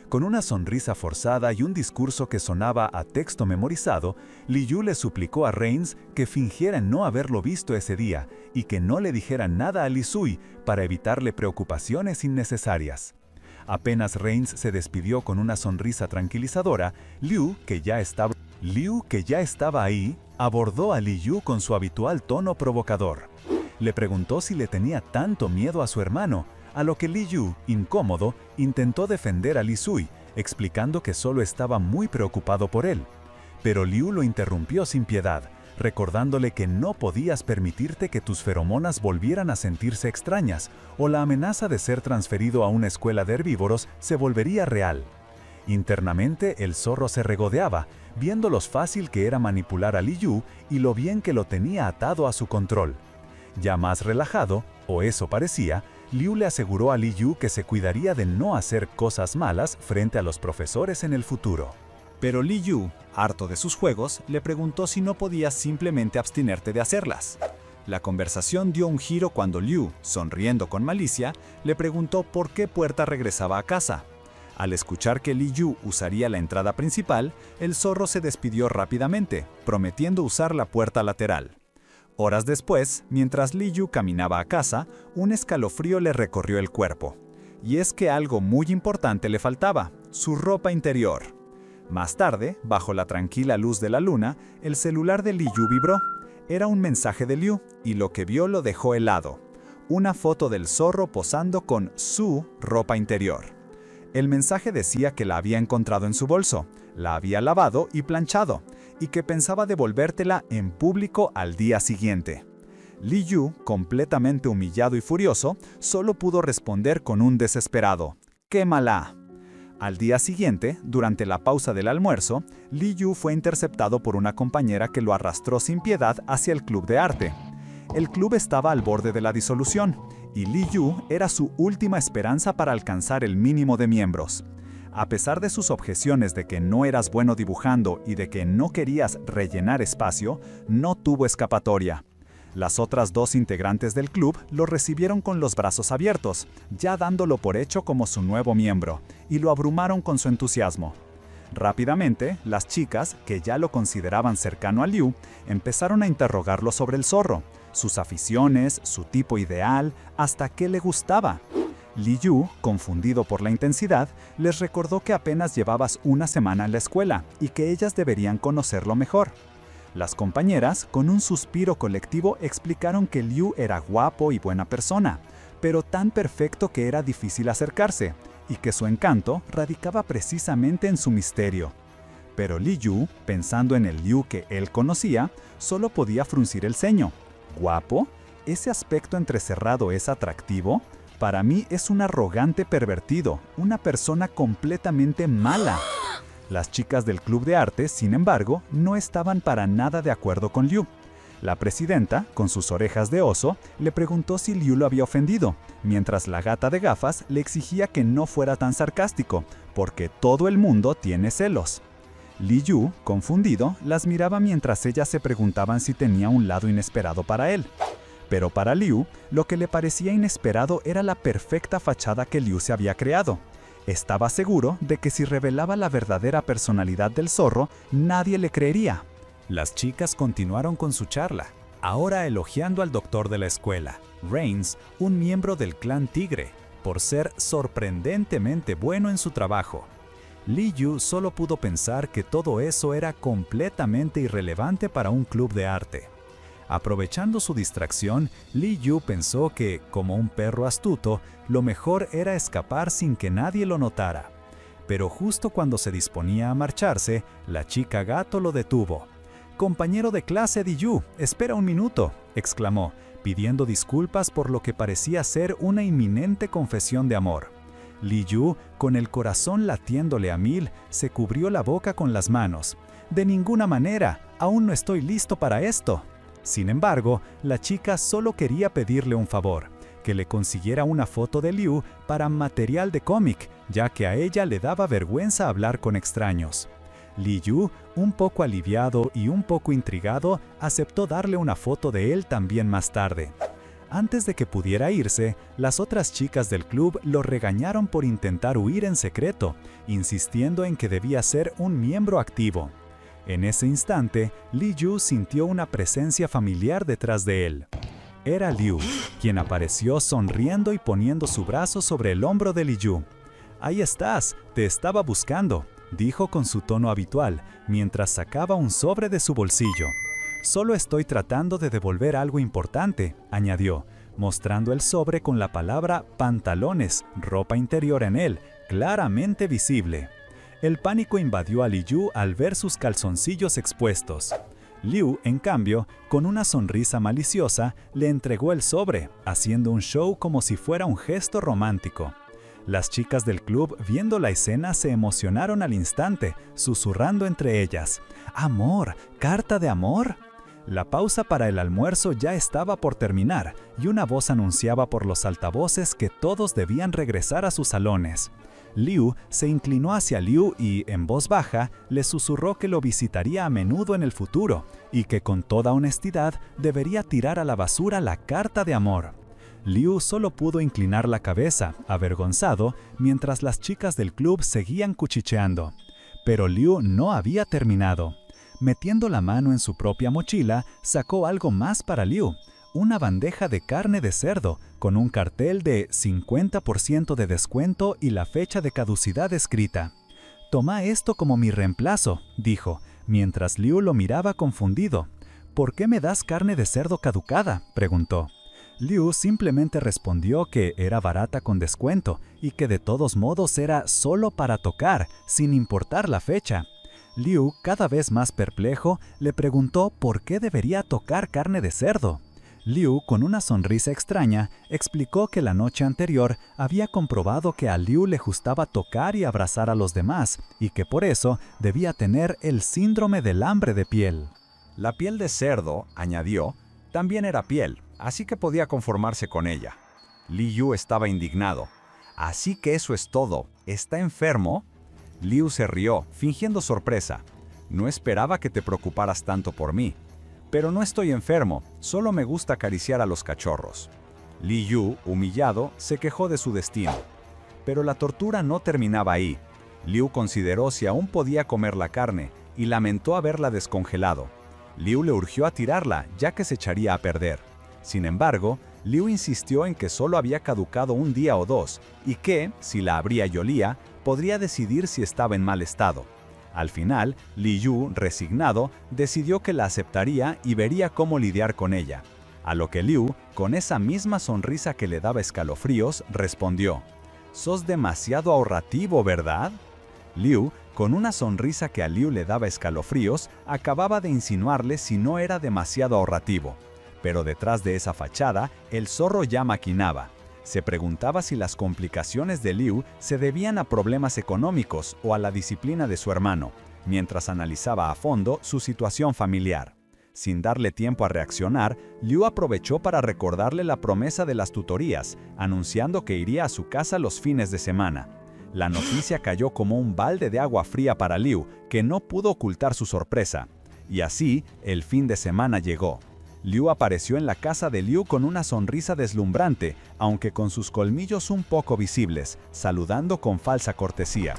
Speaker 1: Con una sonrisa forzada y un discurso que sonaba a texto memorizado, Li Yu le suplicó a Rains que fingiera no haberlo visto ese día y que no le dijera nada a Li Sui para evitarle preocupaciones innecesarias. Apenas Rains se despidió con una sonrisa tranquilizadora, Liu, que ya estaba ahí, abordó a Li Yu con su habitual tono provocador. Le preguntó si le tenía tanto miedo a su hermano, a lo que Li Yu, incómodo, intentó defender a Li Sui, explicando que solo estaba muy preocupado por él. Pero Liu lo interrumpió sin piedad, recordándole que no podías permitirte que tus feromonas volvieran a sentirse extrañas, o la amenaza de ser transferido a una escuela de herbívoros se volvería real. Internamente el zorro se regodeaba, viendo lo fácil que era manipular a Li Yu y lo bien que lo tenía atado a su control. Ya más relajado, o eso parecía, Liu le aseguró a Li Yu que se cuidaría de no hacer cosas malas frente a los profesores en el futuro. Pero Li Yu, harto de sus juegos, le preguntó si no podías simplemente abstenerte de hacerlas. La conversación dio un giro cuando Liu, sonriendo con malicia, le preguntó por qué Puerta regresaba a casa. Al escuchar que Li Yu usaría la entrada principal, el zorro se despidió rápidamente, prometiendo usar la puerta lateral. Horas después, mientras Li Yu caminaba a casa, un escalofrío le recorrió el cuerpo. Y es que algo muy importante le faltaba, su ropa interior. Más tarde, bajo la tranquila luz de la luna, el celular de Li Yu vibró. Era un mensaje de Liu, y lo que vio lo dejó helado. Una foto del zorro posando con su ropa interior. El mensaje decía que la había encontrado en su bolso, la había lavado y planchado, y que pensaba devolvértela en público al día siguiente. Li Yu, completamente humillado y furioso, solo pudo responder con un desesperado «¡Quémala!». Al día siguiente, durante la pausa del almuerzo, Li Yu fue interceptado por una compañera que lo arrastró sin piedad hacia el club de arte. El club estaba al borde de la disolución, y Li Yu era su última esperanza para alcanzar el mínimo de miembros. A pesar de sus objeciones de que no eras bueno dibujando y de que no querías rellenar espacio, no tuvo escapatoria. Las otras dos integrantes del club lo recibieron con los brazos abiertos, ya dándolo por hecho como su nuevo miembro, y lo abrumaron con su entusiasmo. Rápidamente, las chicas, que ya lo consideraban cercano a Liu, empezaron a interrogarlo sobre el zorro, sus aficiones, su tipo ideal, hasta qué le gustaba. Li Yu, confundido por la intensidad, les recordó que apenas llevabas una semana en la escuela y que ellas deberían conocerlo mejor. Las compañeras, con un suspiro colectivo, explicaron que Liu era guapo y buena persona, pero tan perfecto que era difícil acercarse, y que su encanto radicaba precisamente en su misterio. Pero Li Yu, pensando en el Liu que él conocía, solo podía fruncir el ceño. ¿Guapo? ¿Ese aspecto entrecerrado es atractivo? Para mí es un arrogante pervertido, una persona completamente mala. Las chicas del club de arte, sin embargo, no estaban para nada de acuerdo con Liu. La presidenta, con sus orejas de oso, le preguntó si Liu lo había ofendido, mientras la gata de gafas le exigía que no fuera tan sarcástico, porque todo el mundo tiene celos. Li Yu, confundido, las miraba mientras ellas se preguntaban si tenía un lado inesperado para él. Pero para Liu, lo que le parecía inesperado era la perfecta fachada que Liu se había creado. Estaba seguro de que si revelaba la verdadera personalidad del zorro, nadie le creería. Las chicas continuaron con su charla, ahora elogiando al doctor de la escuela, Reigns, un miembro del clan Tigre, por ser sorprendentemente bueno en su trabajo. Li Yu solo pudo pensar que todo eso era completamente irrelevante para un club de arte. Aprovechando su distracción, Li Yu pensó que, como un perro astuto, lo mejor era escapar sin que nadie lo notara. Pero justo cuando se disponía a marcharse, la chica gato lo detuvo. «Compañero de clase Li Yu, espera un minuto», exclamó, pidiendo disculpas por lo que parecía ser una inminente confesión de amor. Li Yu, con el corazón latiéndole a mil, se cubrió la boca con las manos. «De ninguna manera, aún no estoy listo para esto». Sin embargo, la chica solo quería pedirle un favor, que le consiguiera una foto de Liu para material de cómic, ya que a ella le daba vergüenza hablar con extraños. Li Yu, un poco aliviado y un poco intrigado, aceptó darle una foto de él también más tarde. Antes de que pudiera irse, las otras chicas del club lo regañaron por intentar huir en secreto, insistiendo en que debía ser un miembro activo. En ese instante, Li Yu sintió una presencia familiar detrás de él. Era Liu, quien apareció sonriendo y poniendo su brazo sobre el hombro de Li Yu. «Ahí estás, te estaba buscando», dijo con su tono habitual, mientras sacaba un sobre de su bolsillo. «Solo estoy tratando de devolver algo importante», añadió, mostrando el sobre con la palabra «pantalones», ropa interior en él, claramente visible. El pánico invadió a Li Yu al ver sus calzoncillos expuestos. Liu, en cambio, con una sonrisa maliciosa, le entregó el sobre, haciendo un show como si fuera un gesto romántico. Las chicas del club, viendo la escena, se emocionaron al instante, susurrando entre ellas: «¡Amor! ¿Carta de amor?». La pausa para el almuerzo ya estaba por terminar, y una voz anunciaba por los altavoces que todos debían regresar a sus salones. Liu se inclinó hacia Liu y, en voz baja, le susurró que lo visitaría a menudo en el futuro y que con toda honestidad debería tirar a la basura la carta de amor. Liu solo pudo inclinar la cabeza, avergonzado, mientras las chicas del club seguían cuchicheando. Pero Liu no había terminado. Metiendo la mano en su propia mochila, sacó algo más para Liu. Una bandeja de carne de cerdo, con un cartel de 50% de descuento y la fecha de caducidad escrita. «Toma esto como mi reemplazo», dijo, mientras Liu lo miraba confundido. «¿Por qué me das carne de cerdo caducada?», preguntó. Liu simplemente respondió que era barata con descuento y que de todos modos era solo para tocar, sin importar la fecha. Liu, cada vez más perplejo, le preguntó por qué debería tocar carne de cerdo. Liu, con una sonrisa extraña, explicó que la noche anterior había comprobado que a Liu le gustaba tocar y abrazar a los demás y que por eso debía tener el síndrome del hambre de piel.
Speaker 2: La piel de cerdo, añadió, también era piel, así que podía conformarse con ella. Li Yu estaba indignado. «¿Así que eso es todo? ¿Está enfermo?» Liu se rió, fingiendo sorpresa. «No esperaba que te preocuparas tanto por mí. Pero no estoy enfermo, solo me gusta acariciar a los cachorros». Li Yu, humillado, se quejó de su destino. Pero la tortura no terminaba ahí. Liu consideró si aún podía comer la carne y lamentó haberla descongelado. Liu le urgió a tirarla, ya que se echaría a perder. Sin embargo, Liu insistió en que solo había caducado un día o dos y que, si la abría y olía, podría decidir si estaba en mal estado. Al final, Li Yu, resignado, decidió que la aceptaría y vería cómo lidiar con ella. A lo que Liu, con esa misma sonrisa que le daba escalofríos, respondió: «Sos demasiado ahorrativo, ¿verdad?». Liu, con una sonrisa que a Liu le daba escalofríos, acababa de insinuarle si no era demasiado ahorrativo. Pero detrás de esa fachada, el zorro ya maquinaba. Se preguntaba si las complicaciones de Liu se debían a problemas económicos o a la disciplina de su hermano, mientras analizaba a fondo su situación familiar. Sin darle tiempo a reaccionar, Liu aprovechó para recordarle la promesa de las tutorías, anunciando que iría a su casa los fines de semana. La noticia cayó como un balde de agua fría para Liu, que no pudo ocultar su sorpresa. Y así, el fin de semana llegó. Liu apareció en la casa de Liu con una sonrisa deslumbrante, aunque con sus colmillos un poco visibles, saludando con falsa cortesía.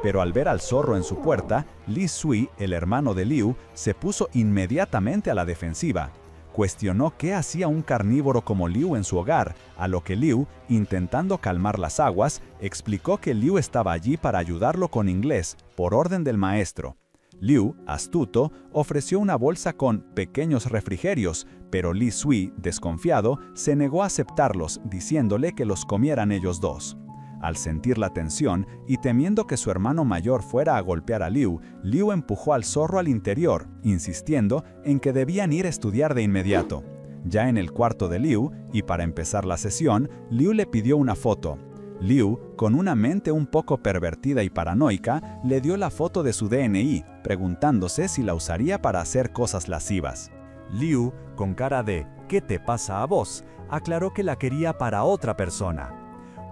Speaker 2: Pero al ver al zorro en su puerta, Li Sui, el hermano de Liu, se puso inmediatamente a la defensiva. Cuestionó qué hacía un carnívoro como Liu en su hogar, a lo que Liu, intentando calmar las aguas, explicó que Liu estaba allí para ayudarlo con inglés, por orden del maestro. Liu, astuto, ofreció una bolsa con pequeños refrigerios, pero Li Sui, desconfiado, se negó a aceptarlos, diciéndole que los comieran ellos dos. Al sentir la tensión y temiendo que su hermano mayor fuera a golpear a Liu, Liu empujó al zorro al interior, insistiendo en que debían ir a estudiar de inmediato. Ya en el cuarto de Liu, y para empezar la sesión, Liu le pidió una foto. Liu, con una mente un poco pervertida y paranoica, le dio la foto de su DNI, preguntándose si la usaría para hacer cosas lascivas.
Speaker 1: Liu, con cara de «¿Qué te pasa a vos?», aclaró que la quería para otra persona.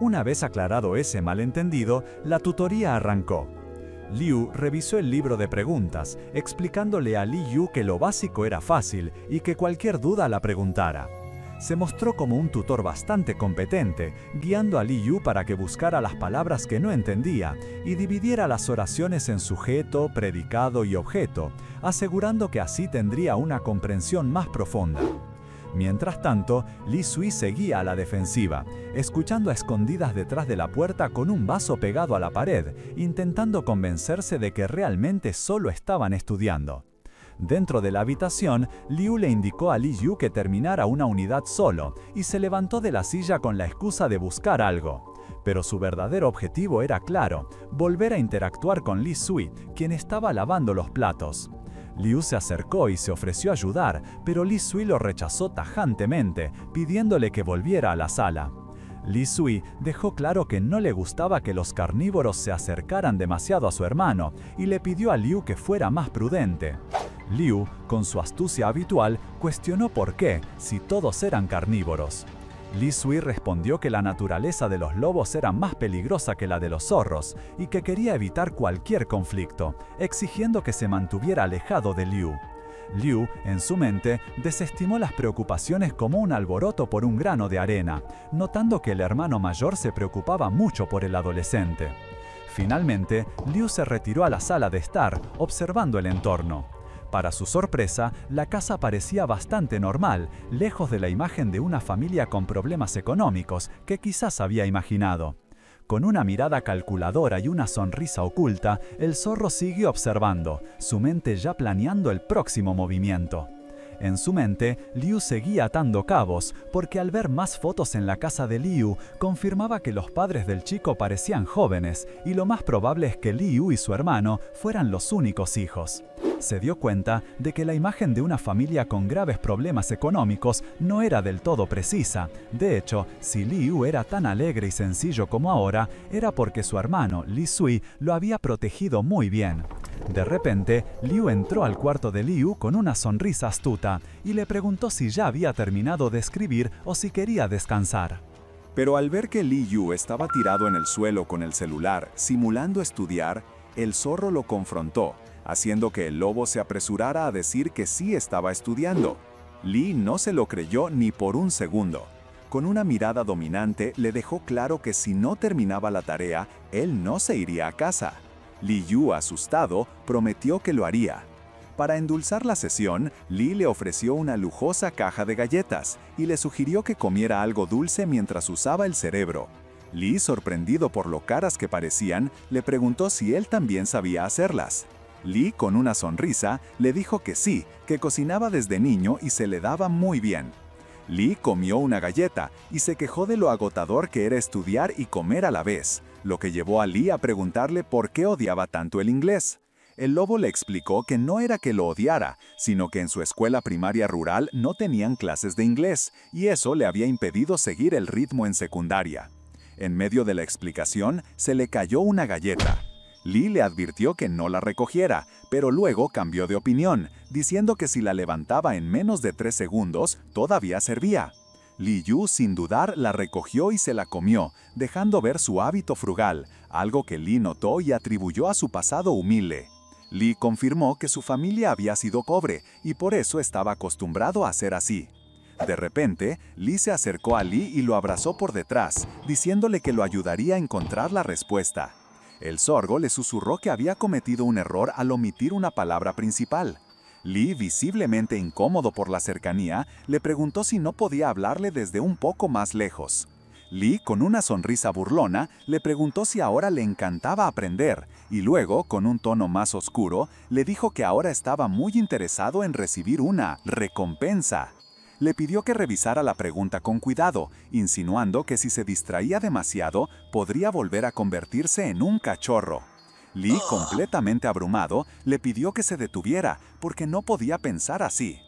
Speaker 1: Una vez aclarado ese malentendido, la tutoría arrancó. Liu revisó el libro de preguntas, explicándole a Li Yu que lo básico era fácil y que cualquier duda la preguntara. Se mostró como un tutor bastante competente, guiando a Li Yu para que buscara las palabras que no entendía y dividiera las oraciones en sujeto, predicado y objeto, asegurando que así tendría una comprensión más profunda. Mientras tanto, Li Sui seguía a la defensiva, escuchando a escondidas detrás de la puerta con un vaso pegado a la pared, intentando convencerse de que realmente solo estaban estudiando. Dentro de la habitación, Liu le indicó a Li Yu que terminara una unidad solo y se levantó de la silla con la excusa de buscar algo. Pero su verdadero objetivo era claro: volver a interactuar con Li Sui, quien estaba lavando los platos. Liu se acercó y se ofreció a ayudar, pero Li Sui lo rechazó tajantemente, pidiéndole que volviera a la sala. Li Sui dejó claro que no le gustaba que los carnívoros se acercaran demasiado a su hermano y le pidió a Liu que fuera más prudente. Liu, con su astucia habitual, cuestionó por qué, si todos eran carnívoros. Li Sui respondió que la naturaleza de los lobos era más peligrosa que la de los zorros y que quería evitar cualquier conflicto, exigiendo que se mantuviera alejado de Liu. Liu, en su mente, desestimó las preocupaciones como un alboroto por un grano de arena, notando que el hermano mayor se preocupaba mucho por el adolescente. Finalmente, Liu se retiró a la sala de estar, observando el entorno. Para su sorpresa, la casa parecía bastante normal, lejos de la imagen de una familia con problemas económicos que quizás había imaginado. Con una mirada calculadora y una sonrisa oculta, el zorro siguió observando, su mente ya planeando el próximo movimiento.
Speaker 3: En su mente, Liu seguía atando cabos, porque al ver más fotos en la casa de Liu, confirmaba que los padres del chico parecían jóvenes, y lo más probable es que Liu y su hermano fueran los únicos hijos. Se dio cuenta de que la imagen de una familia con graves problemas económicos no era del todo precisa. De hecho, si Liu era tan alegre y sencillo como ahora, era porque su hermano, Li Sui, lo había protegido muy bien. De repente, Liu entró al cuarto de Liu con una sonrisa astuta y le preguntó si ya había terminado de escribir o si quería descansar.
Speaker 2: Pero al ver que Li Yu estaba tirado en el suelo con el celular, simulando estudiar, el zorro lo confrontó, haciendo que el lobo se apresurara a decir que sí estaba estudiando. Li no se lo creyó ni por un segundo. Con una mirada dominante le dejó claro que si no terminaba la tarea, él no se iría a casa. Li Yu, asustado, prometió que lo haría. Para endulzar la sesión, Li le ofreció una lujosa caja de galletas y le sugirió que comiera algo dulce mientras usaba el cerebro. Li, sorprendido por lo caras que parecían, le preguntó si él también sabía hacerlas. Li, con una sonrisa, le dijo que sí, que cocinaba desde niño y se le daba muy bien. Li comió una galleta y se quejó de lo agotador que era estudiar y comer a la vez, lo que llevó a Li a preguntarle por qué odiaba tanto el inglés. El lobo le explicó que no era que lo odiara, sino que en su escuela primaria rural no tenían clases de inglés, y eso le había impedido seguir el ritmo en secundaria. En medio de la explicación, se le cayó una galleta. Li le advirtió que no la recogiera, pero luego cambió de opinión, diciendo que si la levantaba en menos de 3 segundos, todavía servía. Li Yu, sin dudar, la recogió y se la comió, dejando ver su hábito frugal, algo que Li notó y atribuyó a su pasado humilde. Li confirmó que su familia había sido pobre y por eso estaba acostumbrado a ser así. De repente, Li se acercó a Li y lo abrazó por detrás, diciéndole que lo ayudaría a encontrar la respuesta. El zorro le susurró que había cometido un error al omitir una palabra principal. Li, visiblemente incómodo por la cercanía, le preguntó si no podía hablarle desde un poco más lejos. Li, con una sonrisa burlona, le preguntó si ahora le encantaba aprender, y luego, con un tono más oscuro, le dijo que ahora estaba muy interesado en recibir una recompensa. Le pidió que revisara la pregunta con cuidado, insinuando que si se distraía demasiado, podría volver a convertirse en un cachorro. Li, completamente abrumado, le pidió que se detuviera, porque no podía pensar así.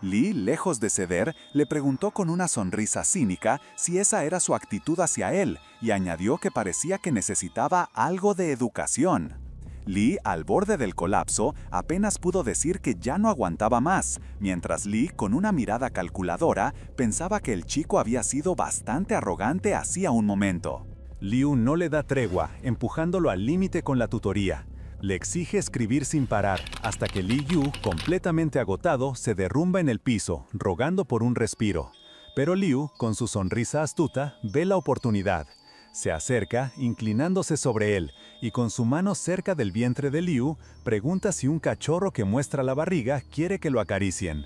Speaker 2: Li, lejos de ceder, le preguntó con una sonrisa cínica si esa era su actitud hacia él, y añadió que parecía que necesitaba algo de educación. Li, al borde del colapso, apenas pudo decir que ya no aguantaba más, mientras Li, con una mirada calculadora, pensaba que el chico había sido bastante arrogante hacía un momento.
Speaker 1: Liu no le da tregua, empujándolo al límite con la tutoría. Le exige escribir sin parar, hasta que Li Yu, completamente agotado, se derrumba en el piso, rogando por un respiro. Pero Liu, con su sonrisa astuta, ve la oportunidad. Se acerca, inclinándose sobre él, y con su mano cerca del vientre de Liu, pregunta si un cachorro que muestra la barriga quiere que lo acaricien.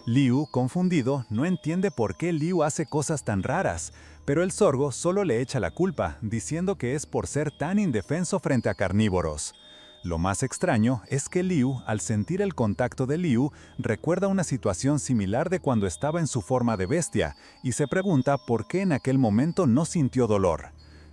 Speaker 1: Liu, confundido, no entiende por qué Liu hace cosas tan raras, pero el zorro solo le echa la culpa, diciendo que es por ser tan indefenso frente a carnívoros. Lo más extraño es que Liu, al sentir el contacto de Liu, recuerda una situación similar de cuando estaba en su forma de bestia, y se pregunta por qué en aquel momento no sintió dolor.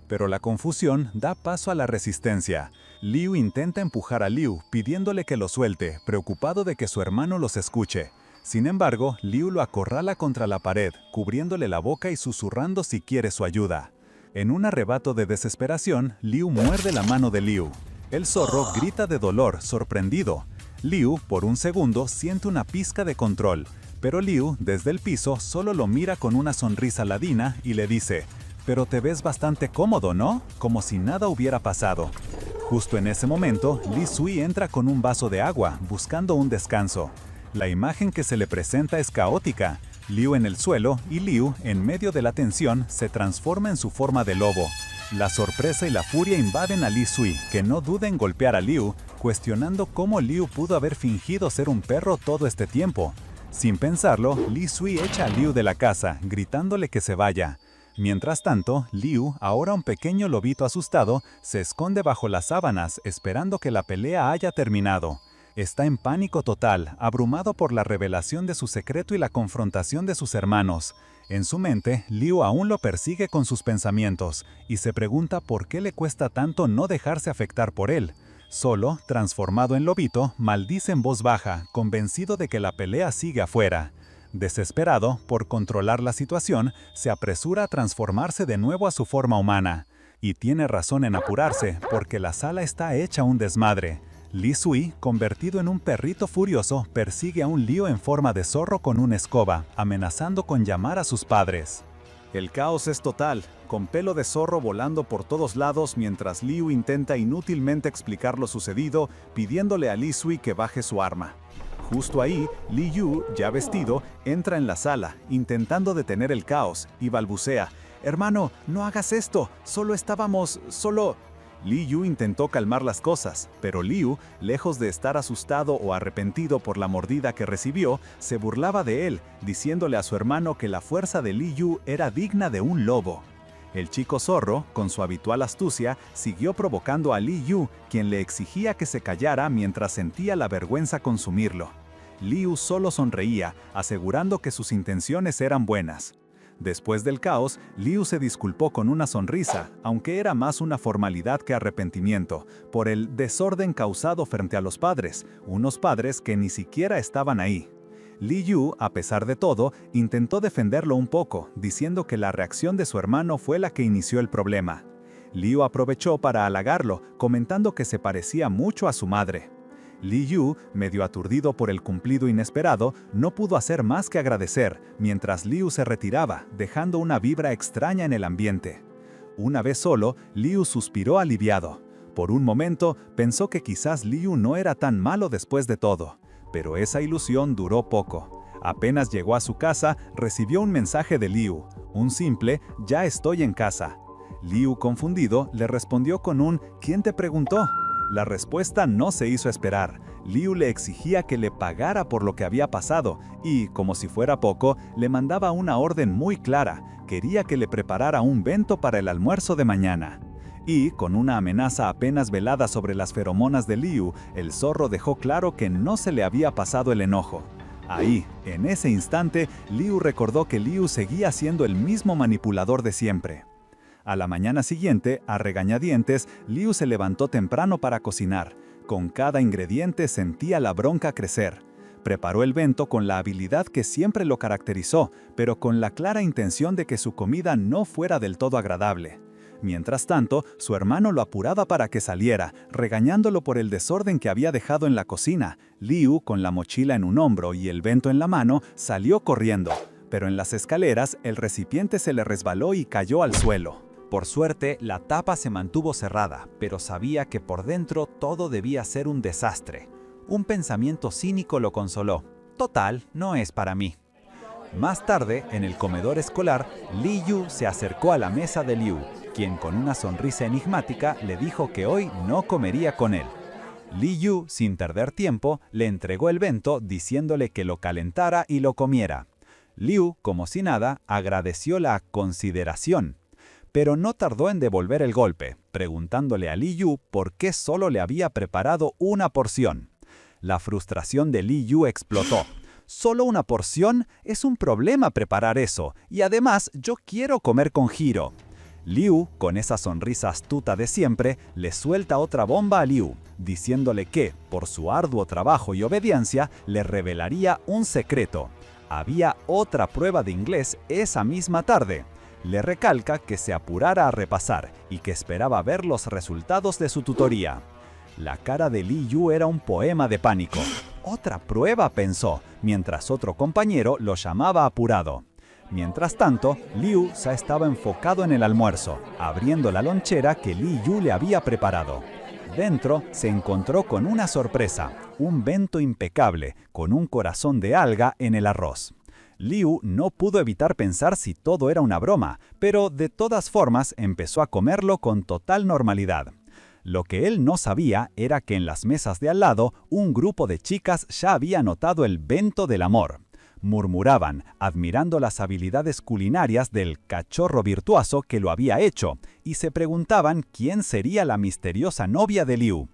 Speaker 1: Pero la confusión da paso a la resistencia. Liu intenta empujar a Liu, pidiéndole que lo suelte, preocupado de que su hermano los escuche. Sin embargo, Liu lo acorrala contra la pared, cubriéndole la boca y susurrando si quiere su ayuda. En un arrebato de desesperación, Liu muerde la mano de Liu. El zorro grita de dolor, sorprendido. Liu, por un segundo, siente una pizca de control, pero Liu, desde el piso, solo lo mira con una sonrisa ladina y le dice: «Pero te ves bastante cómodo, ¿no?», como si nada hubiera pasado. Justo en ese momento, Li Sui entra con un vaso de agua, buscando un descanso. La imagen que se le presenta es caótica. Liu en el suelo y Liu, en medio de la tensión, se transforma en su forma de lobo. La sorpresa y la furia invaden a Li Sui, que no duda en golpear a Liu, cuestionando cómo Liu pudo haber fingido ser un perro todo este tiempo. Sin pensarlo, Li Sui echa a Liu de la casa, gritándole que se vaya. Mientras tanto, Liu, ahora un pequeño lobito asustado, se esconde bajo las sábanas, esperando que la pelea haya terminado. Está en pánico total, abrumado por la revelación de su secreto y la confrontación de sus hermanos. En su mente, Liu aún lo persigue con sus pensamientos y se pregunta por qué le cuesta tanto no dejarse afectar por él. Solo, transformado en lobito, maldice en voz baja, convencido de que la pelea sigue afuera. Desesperado por controlar la situación, se apresura a transformarse de nuevo a su forma humana. Y tiene razón en apurarse, porque la sala está hecha un desmadre. Li Sui, convertido en un perrito furioso, persigue a un Liu en forma de zorro con una escoba, amenazando con llamar a sus padres. El caos es total, con pelo de zorro volando por todos lados mientras Liu intenta inútilmente explicar lo sucedido, pidiéndole a Li Sui que baje su arma. Justo ahí, Li Yu, ya vestido, entra en la sala, intentando detener el caos, y balbucea: «Hermano, no hagas esto, solo...» Li Yu intentó calmar las cosas, pero Liu, lejos de estar asustado o arrepentido por la mordida que recibió, se burlaba de él, diciéndole a su hermano que la fuerza de Li Yu era digna de un lobo. El chico zorro, con su habitual astucia, siguió provocando a Li Yu, quien le exigía que se callara mientras sentía la vergüenza consumirlo. Liu solo sonreía, asegurando que sus intenciones eran buenas. Después del caos, Liu se disculpó con una sonrisa, aunque era más una formalidad que arrepentimiento, por el desorden causado frente a los padres, unos padres que ni siquiera estaban ahí. Li Yu, a pesar de todo, intentó defenderlo un poco, diciendo que la reacción de su hermano fue la que inició el problema. Liu aprovechó para halagarlo, comentando que se parecía mucho a su madre. Li Yu, medio aturdido por el cumplido inesperado, no pudo hacer más que agradecer, mientras Liu se retiraba, dejando una vibra extraña en el ambiente. Una vez solo, Liu suspiró aliviado. Por un momento, pensó que quizás Liu no era tan malo después de todo. Pero esa ilusión duró poco. Apenas llegó a su casa, recibió un mensaje de Liu, un simple «Ya estoy en casa». Liu, confundido, le respondió con un «¿Quién te preguntó?». La respuesta no se hizo esperar. Liu le exigía que le pagara por lo que había pasado y, como si fuera poco, le mandaba una orden muy clara. Quería que le preparara un bento para el almuerzo de mañana. Y, con una amenaza apenas velada sobre las feromonas de Liu, el zorro dejó claro que no se le había pasado el enojo. Ahí, en ese instante, Liu recordó que Liu seguía siendo el mismo manipulador de siempre. A la mañana siguiente, a regañadientes, Liu se levantó temprano para cocinar. Con cada ingrediente sentía la bronca crecer. Preparó el bento con la habilidad que siempre lo caracterizó, pero con la clara intención de que su comida no fuera del todo agradable. Mientras tanto, su hermano lo apuraba para que saliera, regañándolo por el desorden que había dejado en la cocina. Liu, con la mochila en un hombro y el bento en la mano, salió corriendo. Pero en las escaleras, el recipiente se le resbaló y cayó al suelo. Por suerte, la tapa se mantuvo cerrada, pero sabía que por dentro todo debía ser un desastre. Un pensamiento cínico lo consoló. Total, no es para mí. Más tarde, en el comedor escolar, Li Yu se acercó a la mesa de Liu, quien con una sonrisa enigmática le dijo que hoy no comería con él. Li Yu, sin perder tiempo, le entregó el bento diciéndole que lo calentara y lo comiera. Liu, como si nada, agradeció la consideración. Pero no tardó en devolver el golpe, preguntándole a Li Yu por qué solo le había preparado una porción. La frustración de Li Yu explotó. «¿Solo una porción? Es un problema preparar eso, y además yo quiero comer con Hiro». Liu, con esa sonrisa astuta de siempre, le suelta otra bomba a Liu, diciéndole que, por su arduo trabajo y obediencia, le revelaría un secreto. Había otra prueba de inglés esa misma tarde. Le recalca que se apurara a repasar y que esperaba ver los resultados de su tutoría. La cara de Li Yu era un poema de pánico. «Otra prueba», pensó, mientras otro compañero lo llamaba apurado. Mientras tanto, Liu ya estaba enfocado en el almuerzo, abriendo la lonchera que Li Yu le había preparado. Dentro se encontró con una sorpresa, un bento impecable, con un corazón de alga en el arroz. Liu no pudo evitar pensar si todo era una broma, pero de todas formas empezó a comerlo con total normalidad. Lo que él no sabía era que en las mesas de al lado un grupo de chicas ya había notado el bento del amor. Murmuraban, admirando las habilidades culinarias del cachorro virtuoso que lo había hecho, y se preguntaban quién sería la misteriosa novia de Liu.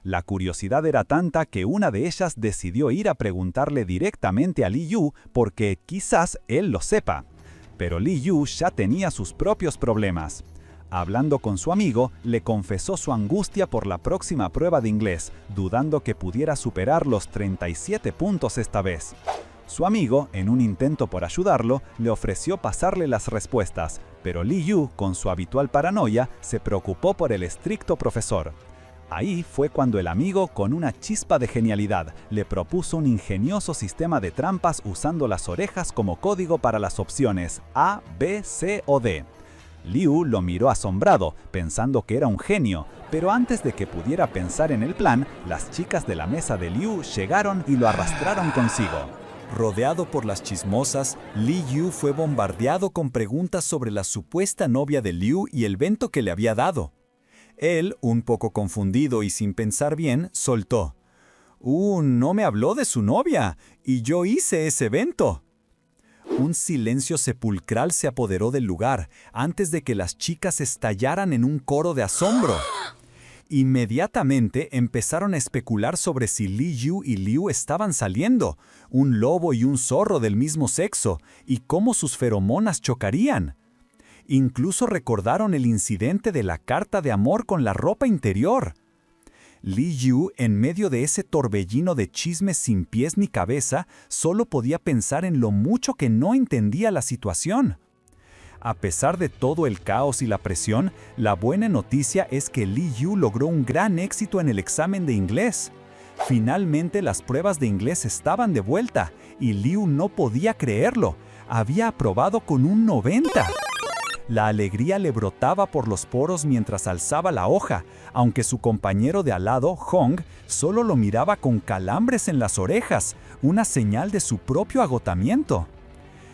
Speaker 3: La curiosidad era tanta que una de ellas decidió ir a preguntarle directamente a Li Yu porque quizás él lo sepa. Pero Li Yu ya tenía sus propios problemas. Hablando con su amigo, le confesó su angustia por la próxima prueba de inglés, dudando que pudiera superar los 37 puntos esta vez. Su amigo, en un intento por ayudarlo, le ofreció pasarle las respuestas, pero Li Yu, con su habitual paranoia, se preocupó por el estricto profesor. Ahí fue cuando el amigo, con una chispa de genialidad, le propuso un ingenioso sistema de trampas usando las orejas como código para las opciones A, B, C o D. Liu lo miró asombrado, pensando que era un genio, pero antes de que pudiera pensar en el plan, las chicas de la mesa de Liu llegaron y lo arrastraron consigo.
Speaker 2: Rodeado por las chismosas, Li Yu fue bombardeado con preguntas sobre la supuesta novia de Liu y el evento que le había dado. Él, un poco confundido y sin pensar bien, soltó: no me habló de su novia, y yo hice ese evento. Un silencio sepulcral se apoderó del lugar, antes de que las chicas estallaran en un coro de asombro. Inmediatamente empezaron a especular sobre si Li Yu y Liu estaban saliendo, un lobo y un zorro del mismo sexo, y cómo sus feromonas chocarían. Incluso recordaron el incidente de la carta de amor con la ropa interior. Li Yu, en medio de ese torbellino de chismes sin pies ni cabeza, solo podía pensar en lo mucho que no entendía la situación. A pesar de todo el caos y la presión, la buena noticia es que Li Yu logró un gran éxito en el examen de inglés. Finalmente las pruebas de inglés estaban de vuelta, y Liu no podía creerlo. Había aprobado con un 90. La alegría le brotaba por los poros mientras alzaba la hoja, aunque su compañero de al lado, Hong, solo lo miraba con calambres en las orejas, una señal de su propio agotamiento.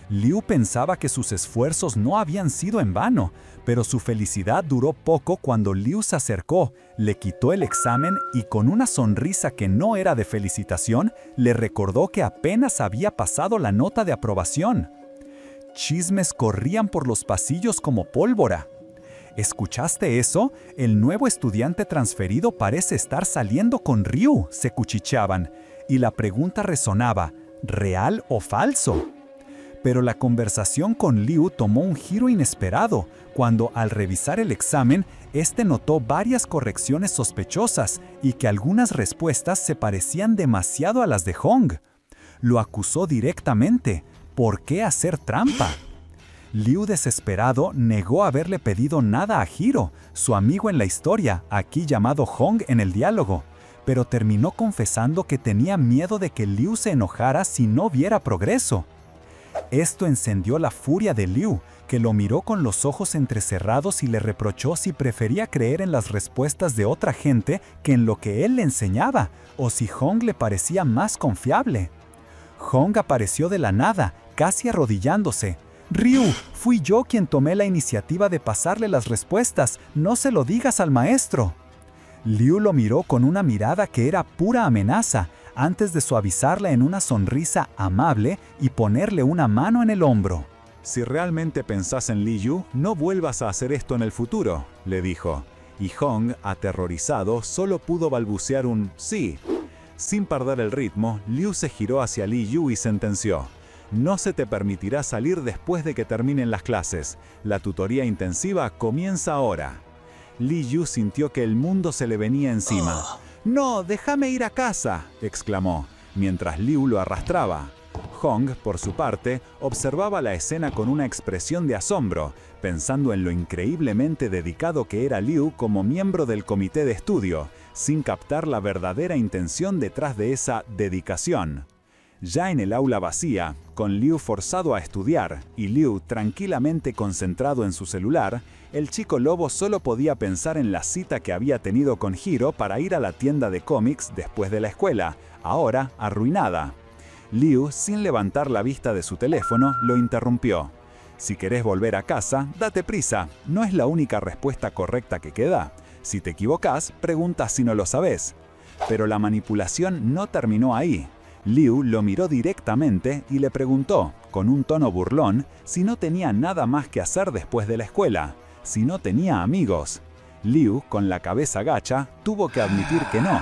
Speaker 2: Liu pensaba que sus esfuerzos no habían sido en vano, pero su felicidad duró poco cuando Liu se acercó, le quitó el examen y con una sonrisa que no era de felicitación, le recordó que apenas había pasado la nota de aprobación. Chismes corrían por los pasillos como pólvora. ¿Escuchaste eso? El nuevo estudiante transferido parece estar saliendo con Ryu, se cuchicheaban, y la pregunta resonaba: ¿real o falso? Pero la conversación con Liu tomó un giro inesperado, cuando al revisar el examen, este notó varias correcciones sospechosas y que algunas respuestas se parecían demasiado a las de Hong. Lo acusó directamente. ¿Por qué hacer trampa? Liu, desesperado, negó haberle pedido nada a Hiro, su amigo en la historia, aquí llamado Hong en el diálogo, pero terminó confesando que tenía miedo de que Liu se enojara si no viera progreso. Esto encendió la furia de Liu, que lo miró con los ojos entrecerrados y le reprochó si prefería creer en las respuestas de otra gente que en lo que él le enseñaba, o si Hong le parecía más confiable. Hong apareció de la nada, casi arrodillándose. «Ryu, fui yo quien tomé la iniciativa de pasarle las respuestas, no se lo digas al maestro». Liu lo miró con una mirada que era pura amenaza, antes de suavizarla en una sonrisa amable y ponerle una mano en el hombro.
Speaker 1: «Si realmente pensás en Li Yu, no vuelvas a hacer esto en el futuro», le dijo. Y Hong, aterrorizado, solo pudo balbucear un «sí». Sin perder el ritmo, Liu se giró hacia Li Yu y sentenció: «No se te permitirá salir después de que terminen las clases. La tutoría intensiva comienza ahora». Li Yu sintió que el mundo se le venía encima. «¡No, déjame ir a casa!», exclamó, mientras Liu lo arrastraba. Hong, por su parte, observaba la escena con una expresión de asombro, pensando en lo increíblemente dedicado que era Liu como miembro del comité de estudio, sin captar la verdadera intención detrás de esa dedicación. Ya en el aula vacía, con Liu forzado a estudiar y Liu tranquilamente concentrado en su celular, el chico lobo solo podía pensar en la cita que había tenido con Hiro para ir a la tienda de cómics después de la escuela, ahora arruinada. Liu, sin levantar la vista de su teléfono, lo interrumpió. «Si querés volver a casa, date prisa, no es la única respuesta correcta que queda. Si te equivocás, preguntas si no lo sabés». Pero la manipulación no terminó ahí. Liu lo miró directamente y le preguntó, con un tono burlón, si no tenía nada más que hacer después de la escuela, si no tenía amigos. Liu, con la cabeza gacha, tuvo que admitir que no.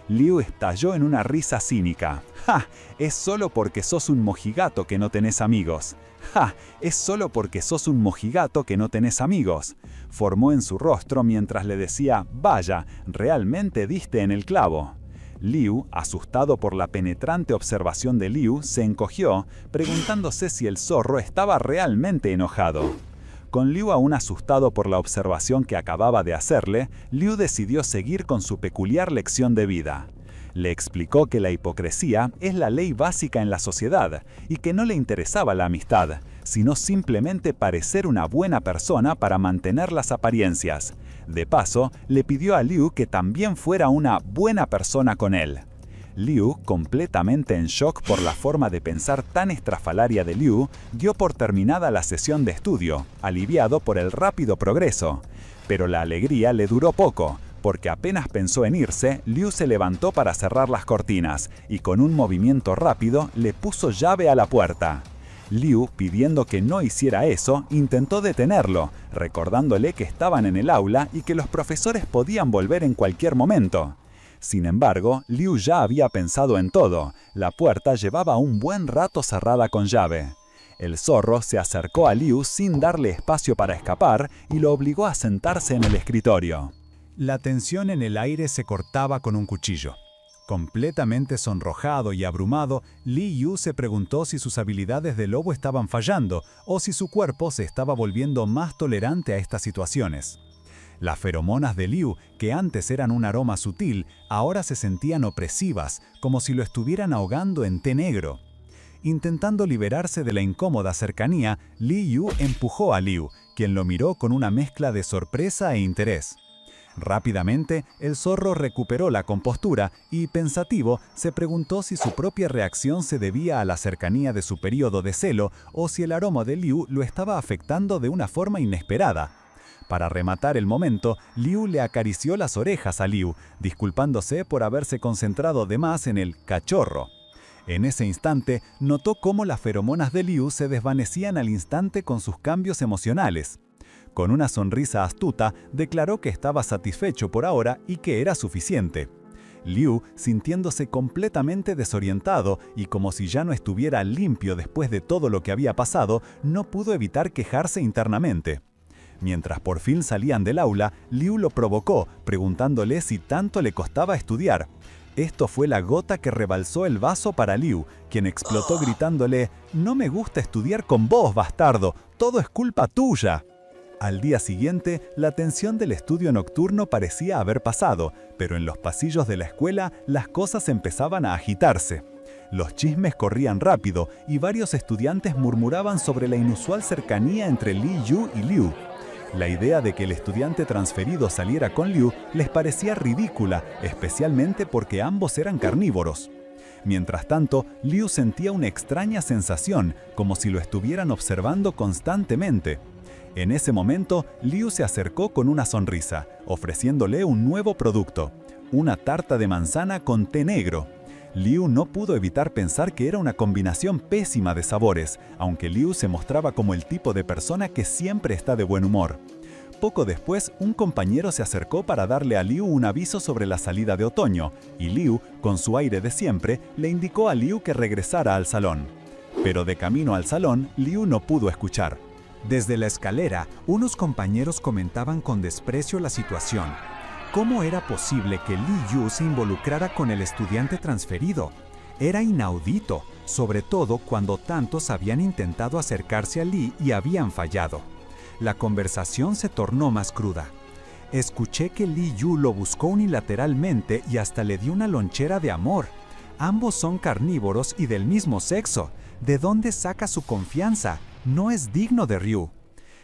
Speaker 1: Liu estalló en una risa cínica. ¡Ja! Es solo porque sos un mojigato que no tenés amigos. ¡Ja! Es solo porque sos un mojigato que no tenés amigos. Formó en su rostro mientras le decía, vaya, realmente diste en el clavo. Liu, asustado por la penetrante observación de Liu, se encogió, preguntándose si el zorro estaba realmente enojado. Con Liu aún asustado por la observación que acababa de hacerle, Liu decidió seguir con su peculiar lección de vida. Le explicó que la hipocresía es la ley básica en la sociedad y que no le interesaba la amistad, sino simplemente parecer una buena persona para mantener las apariencias. De paso, le pidió a Liu que también fuera una buena persona con él. Liu, completamente en shock por la forma de pensar tan estrafalaria de Liu, dio por terminada la sesión de estudio, aliviado por el rápido progreso. Pero la alegría le duró poco, porque apenas pensó en irse, Liu se levantó para cerrar las cortinas y con un movimiento rápido le puso llave a la puerta. Liu, pidiendo que no hiciera eso, intentó detenerlo, recordándole que estaban en el aula y que los profesores podían volver en cualquier momento. Sin embargo, Liu ya había pensado en todo. La puerta llevaba un buen rato cerrada con llave. El zorro se acercó a Liu sin darle espacio para escapar y lo obligó a sentarse en el escritorio.
Speaker 3: La tensión en el aire se cortaba con un cuchillo. Completamente sonrojado y abrumado, Li Yu se preguntó si sus habilidades de lobo estaban fallando o si su cuerpo se estaba volviendo más tolerante a estas situaciones. Las feromonas de Liu, que antes eran un aroma sutil, ahora se sentían opresivas, como si lo estuvieran ahogando en té negro. Intentando liberarse de la incómoda cercanía, Li Yu empujó a Liu, quien lo miró con una mezcla de sorpresa e interés. Rápidamente, el zorro recuperó la compostura y, pensativo, se preguntó si su propia reacción se debía a la cercanía de su periodo de celo o si el aroma de Liu lo estaba afectando de una forma inesperada. Para rematar el momento, Liu le acarició las orejas a Liu, disculpándose por haberse concentrado de más en el cachorro. En ese instante, notó cómo las feromonas de Liu se desvanecían al instante con sus cambios emocionales. Con una sonrisa astuta, declaró que estaba satisfecho por ahora y que era suficiente. Liu, sintiéndose completamente desorientado y como si ya no estuviera limpio después de todo lo que había pasado, no pudo evitar quejarse internamente. Mientras por fin salían del aula, Liu lo provocó, preguntándole si tanto le costaba estudiar. Esto fue la gota que rebalsó el vaso para Liu, quien explotó gritándole: «No me gusta estudiar con vos, bastardo, todo es culpa tuya». Al día siguiente, la tensión del estudio nocturno parecía haber pasado, pero en los pasillos de la escuela las cosas empezaban a agitarse. Los chismes corrían rápido y varios estudiantes murmuraban sobre la inusual cercanía entre Li Yu y Liu. La idea de que el estudiante transferido saliera con Liu les parecía ridícula, especialmente porque ambos eran carnívoros. Mientras tanto, Liu sentía una extraña sensación, como si lo estuvieran observando constantemente. En ese momento, Liu se acercó con una sonrisa, ofreciéndole un nuevo producto, una tarta de manzana con té negro. Liu no pudo evitar pensar que era una combinación pésima de sabores, aunque Liu se mostraba como el tipo de persona que siempre está de buen humor. Poco después, un compañero se acercó para darle a Liu un aviso sobre la salida de otoño, y Liu, con su aire de siempre, le indicó a Liu que regresara al salón. Pero de camino al salón, Liu no pudo escuchar. Desde la escalera, unos compañeros comentaban con desprecio la situación. ¿Cómo era posible que Li Yu se involucrara con el estudiante transferido? Era inaudito, sobre todo cuando tantos habían intentado acercarse a Li y habían fallado. La conversación se tornó más cruda. Escuché que Li Yu lo buscó unilateralmente y hasta le dio una lonchera de amor. Ambos son carnívoros y del mismo sexo. ¿De dónde saca su confianza? No es digno de Ryu.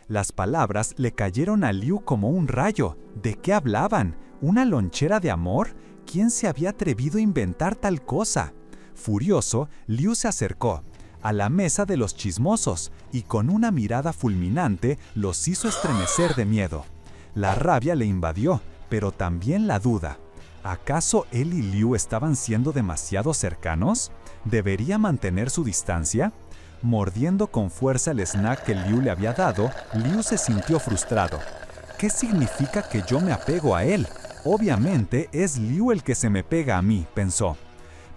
Speaker 3: Las palabras le cayeron a Liu como un rayo. ¿De qué hablaban? ¿Una lonchera de amor? ¿Quién se había atrevido a inventar tal cosa? Furioso, Liu se acercó a la mesa de los chismosos y con una mirada fulminante los hizo estremecer de miedo. La rabia le invadió, pero también la duda. ¿Acaso él y Liu estaban siendo demasiado cercanos? ¿Debería mantener su distancia? Mordiendo con fuerza el snack que Liu le había dado, Liu se sintió frustrado. ¿Qué significa que yo me apego a él? Obviamente es Liu el que se me pega a mí, pensó.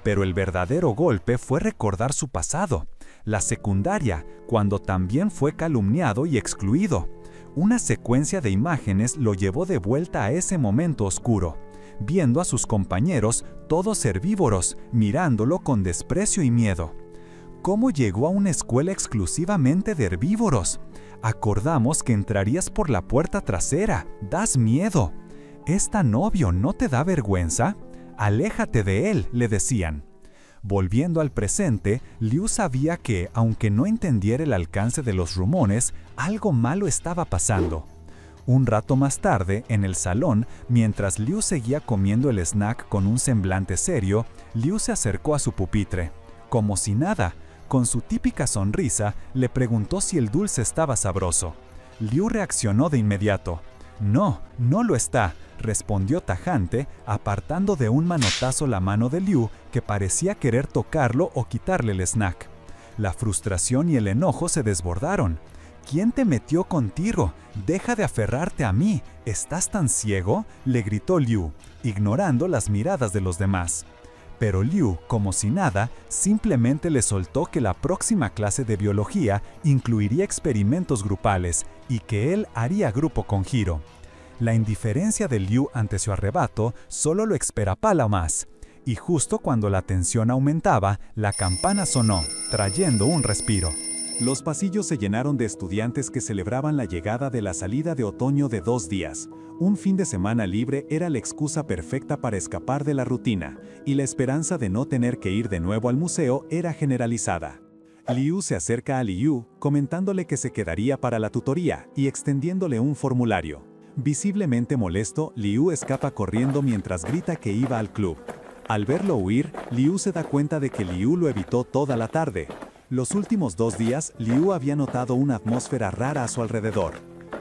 Speaker 3: Pero el verdadero golpe fue recordar su pasado, la secundaria, cuando también fue calumniado y excluido. Una secuencia de imágenes lo llevó de vuelta a ese momento oscuro, viendo a sus compañeros, todos herbívoros, mirándolo con desprecio y miedo. ¿Cómo llegó a una escuela exclusivamente de herbívoros? Acordamos que entrarías por la puerta trasera. Das miedo. ¿Es tan obvio, no te da vergüenza? Aléjate de él, le decían. Volviendo al presente, Liu sabía que, aunque no entendiera el alcance de los rumores, algo malo estaba pasando. Un rato más tarde, en el salón, mientras Liu seguía comiendo el snack con un semblante serio, Liu se acercó a su pupitre. Como si nada, con su típica sonrisa, le preguntó si el dulce estaba sabroso. Liu reaccionó de inmediato. No, no lo está, respondió tajante, apartando de un manotazo la mano de Liu, que parecía querer tocarlo o quitarle el snack. La frustración y el enojo se desbordaron. ¿Quién te metió contigo? Deja de aferrarte a mí. ¿Estás tan ciego?, le gritó Liu, ignorando las miradas de los demás. Pero Liu, como si nada, simplemente le soltó que la próxima clase de biología incluiría experimentos grupales y que él haría grupo con Hiro. La indiferencia de Liu ante su arrebato solo lo esperapala más. Y justo cuando la tensión aumentaba, la campana sonó, trayendo un respiro.
Speaker 1: Los pasillos se llenaron de estudiantes que celebraban la llegada de la salida de otoño de 2 días. Un fin de semana libre era la excusa perfecta para escapar de la rutina, y la esperanza de no tener que ir de nuevo al museo era generalizada. Liu se acerca a Liu, comentándole que se quedaría para la tutoría y extendiéndole un formulario. Visiblemente molesto, Liu escapa corriendo mientras grita que iba al club. Al verlo huir, Liu se da cuenta de que Liu lo evitó toda la tarde. Los últimos 2 días, Liu había notado una atmósfera rara a su alrededor.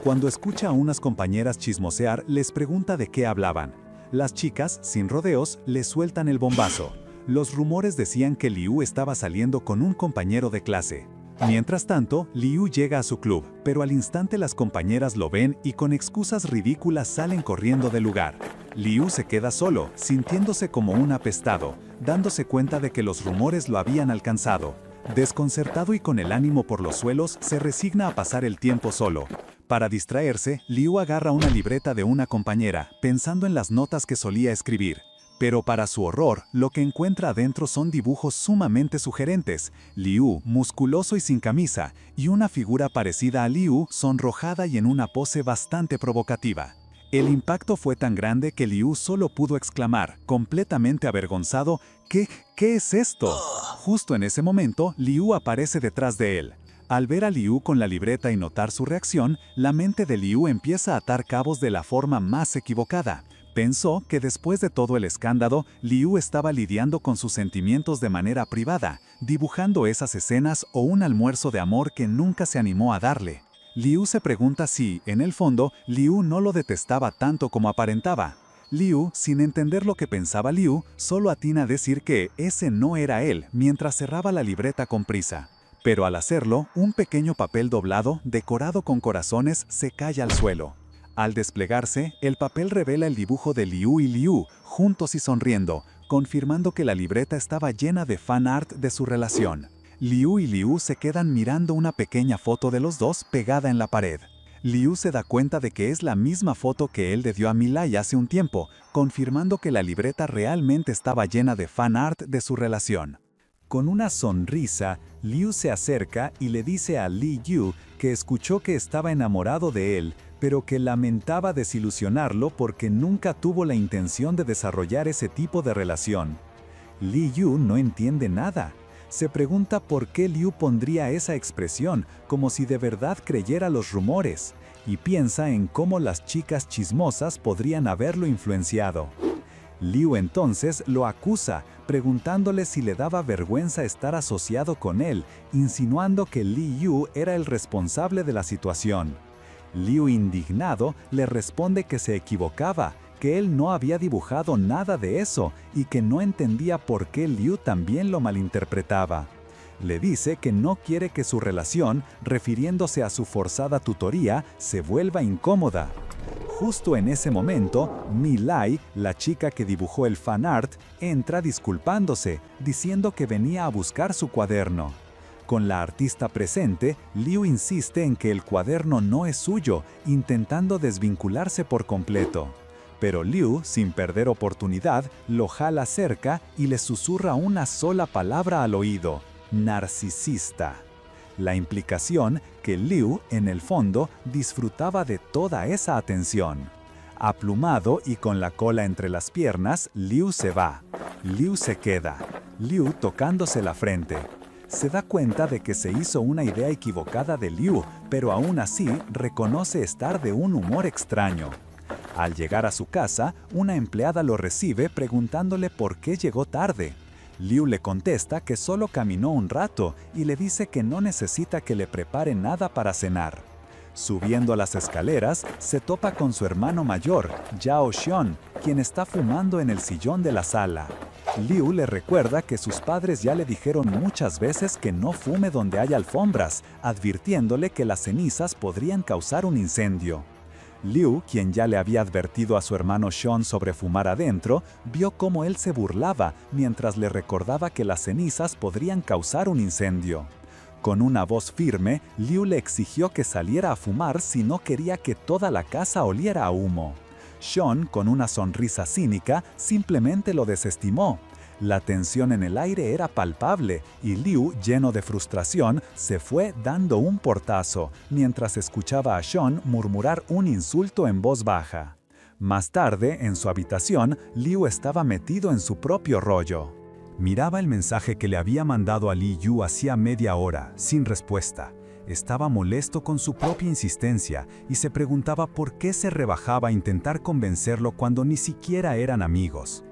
Speaker 1: Cuando escucha a unas compañeras chismosear, les pregunta de qué hablaban. Las chicas, sin rodeos, le sueltan el bombazo. Los rumores decían que Liu estaba saliendo con un compañero de clase. Mientras tanto, Liu llega a su club, pero al instante las compañeras lo ven y con excusas ridículas salen corriendo del lugar. Liu se queda solo, sintiéndose como un apestado, dándose cuenta de que los rumores lo habían alcanzado. Desconcertado y con el ánimo por los suelos, se resigna a pasar el tiempo solo. Para distraerse, Liu agarra una libreta de una compañera, pensando en las notas que solía escribir. Pero para su horror, lo que encuentra adentro son dibujos sumamente sugerentes. Liu, musculoso y sin camisa, y una figura parecida a Liu, sonrojada y en una pose bastante provocativa. El impacto fue tan grande que Liu solo pudo exclamar, completamente avergonzado, ¿Qué es esto? Justo en ese momento, Liu aparece detrás de él. Al ver a Liu con la libreta y notar su reacción, la mente de Liu empieza a atar cabos de la forma más equivocada. Pensó que después de todo el escándalo, Liu estaba lidiando con sus sentimientos de manera privada, dibujando esas escenas o un almuerzo de amor que nunca se animó a darle. Liu se pregunta si, en el fondo, Liu no lo detestaba tanto como aparentaba. Liu, sin entender lo que pensaba Liu, solo atina a decir que ese no era él mientras cerraba la libreta con prisa. Pero al hacerlo, un pequeño papel doblado, decorado con corazones, se cae al suelo. Al desplegarse, el papel revela el dibujo de Liu y Liu, juntos y sonriendo, confirmando que la libreta estaba llena de fan art de su relación. Liu y Liu se quedan mirando una pequeña foto de los dos pegada en la pared. Liu se da cuenta de que es la misma foto que él le dio a Milay hace un tiempo, confirmando que la libreta realmente estaba llena de fan art de su relación. Con una sonrisa, Liu se acerca y le dice a Li Yu que escuchó que estaba enamorado de él, pero que lamentaba desilusionarlo porque nunca tuvo la intención de desarrollar ese tipo de relación. Li Yu no entiende nada. Se pregunta por qué Liu pondría esa expresión, como si de verdad creyera los rumores, y piensa en cómo las chicas chismosas podrían haberlo influenciado. Liu entonces lo acusa, preguntándole si le daba vergüenza estar asociado con él, insinuando que Li Yu era el responsable de la situación. Liu, indignado, le responde que se equivocaba, que él no había dibujado nada de eso y que no entendía por qué Liu también lo malinterpretaba. Le dice que no quiere que su relación, refiriéndose a su forzada tutoría, se vuelva incómoda.
Speaker 3: justo en ese momento, Mi Lai, la chica que dibujó el fan art, entra disculpándose, diciendo que venía a buscar su cuaderno. Con la artista presente, Liu insiste en que el cuaderno no es suyo, intentando desvincularse por completo. Pero Liu, sin perder oportunidad, lo jala cerca y le susurra una sola palabra al oído: narcisista. La implicación que Liu, en el fondo, disfrutaba de toda esa atención. Aplumado y con la cola entre las piernas, Liu se va. Liu se queda. Liu tocándose la frente. Se da cuenta de que se hizo una idea equivocada de Liu, pero aún así reconoce estar de un humor extraño. Al llegar a su casa, una empleada lo recibe preguntándole por qué llegó tarde. Liu le contesta que solo caminó un rato y le dice que no necesita que le prepare nada para cenar. Subiendo a las escaleras, se topa con su hermano mayor, Yao Xion, quien está fumando en el sillón de la sala. Liu le recuerda que sus padres ya le dijeron muchas veces que no fume donde hay alfombras, advirtiéndole que las cenizas podrían causar un incendio. Liu, quien ya le había advertido a su hermano Xion sobre fumar adentro, vio cómo él se burlaba mientras le recordaba que las cenizas podrían causar un incendio. Con una voz firme, Liu le exigió que saliera a fumar si no quería que toda la casa oliera a humo. Xion, con una sonrisa cínica, simplemente lo desestimó. La tensión en el aire era palpable y Liu, lleno de frustración, se fue dando un portazo, mientras escuchaba a Xion murmurar un insulto en voz baja. Más tarde, en su habitación, Liu estaba metido en su propio rollo. Miraba el mensaje que le había mandado a Li Yu hacía media hora, sin respuesta. Estaba molesto con su propia insistencia y se preguntaba por qué se rebajaba a intentar convencerlo cuando ni siquiera eran amigos.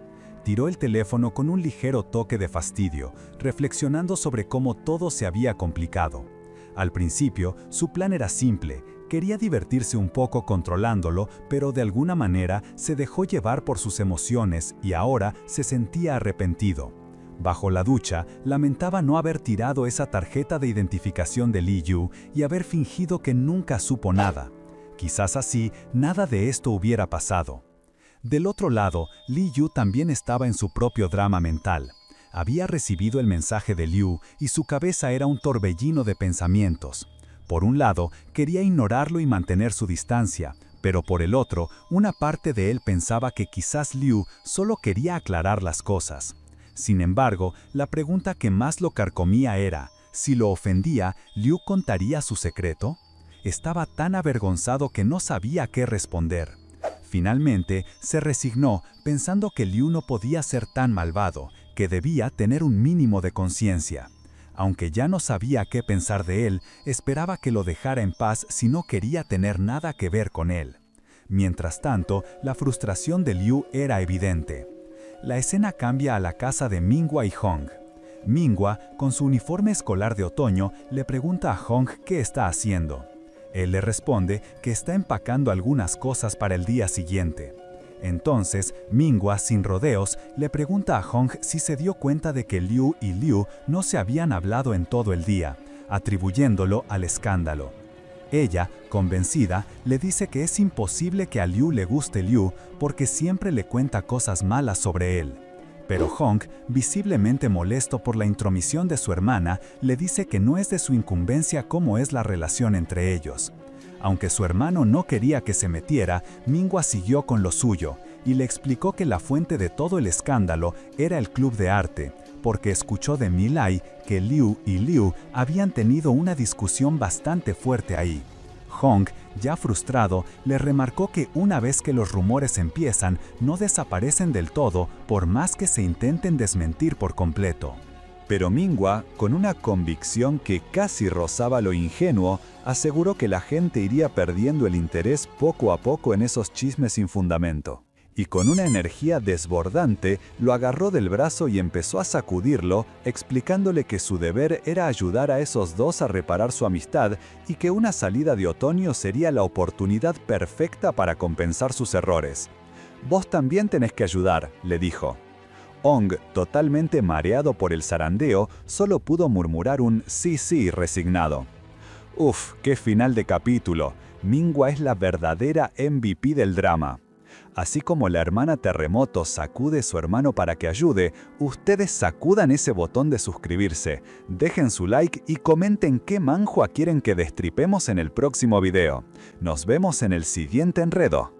Speaker 3: Tiró el teléfono con un ligero toque de fastidio, reflexionando sobre cómo todo se había complicado. Al principio, su plan era simple: quería divertirse un poco controlándolo, pero de alguna manera se dejó llevar por sus emociones y ahora se sentía arrepentido. Bajo la ducha, lamentaba no haber tirado esa tarjeta de identificación de Li Yu y haber fingido que nunca supo nada. Quizás así, nada de esto hubiera pasado. Del otro lado, Li Yu también estaba en su propio drama mental. Había recibido el mensaje de Liu y su cabeza era un torbellino de pensamientos. Por un lado, quería ignorarlo y mantener su distancia, pero por el otro, una parte de él pensaba que quizás Liu solo quería aclarar las cosas. Sin embargo, la pregunta que más lo carcomía era: si lo ofendía, ¿Liu contaría su secreto? Estaba tan avergonzado que no sabía qué responder. Finalmente, se resignó, pensando que Liu no podía ser tan malvado, que debía tener un mínimo de conciencia. Aunque ya no sabía qué pensar de él, esperaba que lo dejara en paz si no quería tener nada que ver con él. Mientras tanto, la frustración de Liu era evidente. La escena cambia a la casa de Minghua y Hong. Minghua, con su uniforme escolar de otoño, le pregunta a Hong qué está haciendo. Él le responde que está empacando algunas cosas para el día siguiente. Entonces, Minghua, sin rodeos, le pregunta a Hong si se dio cuenta de que Liu y Liu no se habían hablado en todo el día, atribuyéndolo al escándalo. Ella, convencida, le dice que es imposible que a Liu le guste Liu porque siempre le cuenta cosas malas sobre él. Pero Hong, visiblemente molesto por la intromisión de su hermana, le dice que no es de su incumbencia cómo es la relación entre ellos. Aunque su hermano no quería que se metiera, Minghua siguió con lo suyo y le explicó que la fuente de todo el escándalo era el club de arte, porque escuchó de Mi Lai que Liu y Liu habían tenido una discusión bastante fuerte ahí. Hong, ya frustrado, le remarcó que una vez que los rumores empiezan, no desaparecen del todo por más que se intenten desmentir por completo.
Speaker 2: Pero Minghua, con una convicción que casi rozaba lo ingenuo, aseguró que la gente iría perdiendo el interés poco a poco en esos chismes sin fundamento. Y con una energía desbordante, lo agarró del brazo y empezó a sacudirlo, explicándole que su deber era ayudar a esos dos a reparar su amistad y que una salida de otoño sería la oportunidad perfecta para compensar sus errores. «Vos también tenés que ayudar», le dijo. Hong, totalmente mareado por el zarandeo, solo pudo murmurar un sí resignado. «Uf, qué final de capítulo.
Speaker 1: Mingua es la verdadera MVP del drama. Así como la hermana Terremoto sacude a su hermano para que ayude, ustedes sacudan ese botón de suscribirse, dejen su like y comenten qué manhua quieren que destripemos en el próximo video. Nos vemos en el siguiente enredo.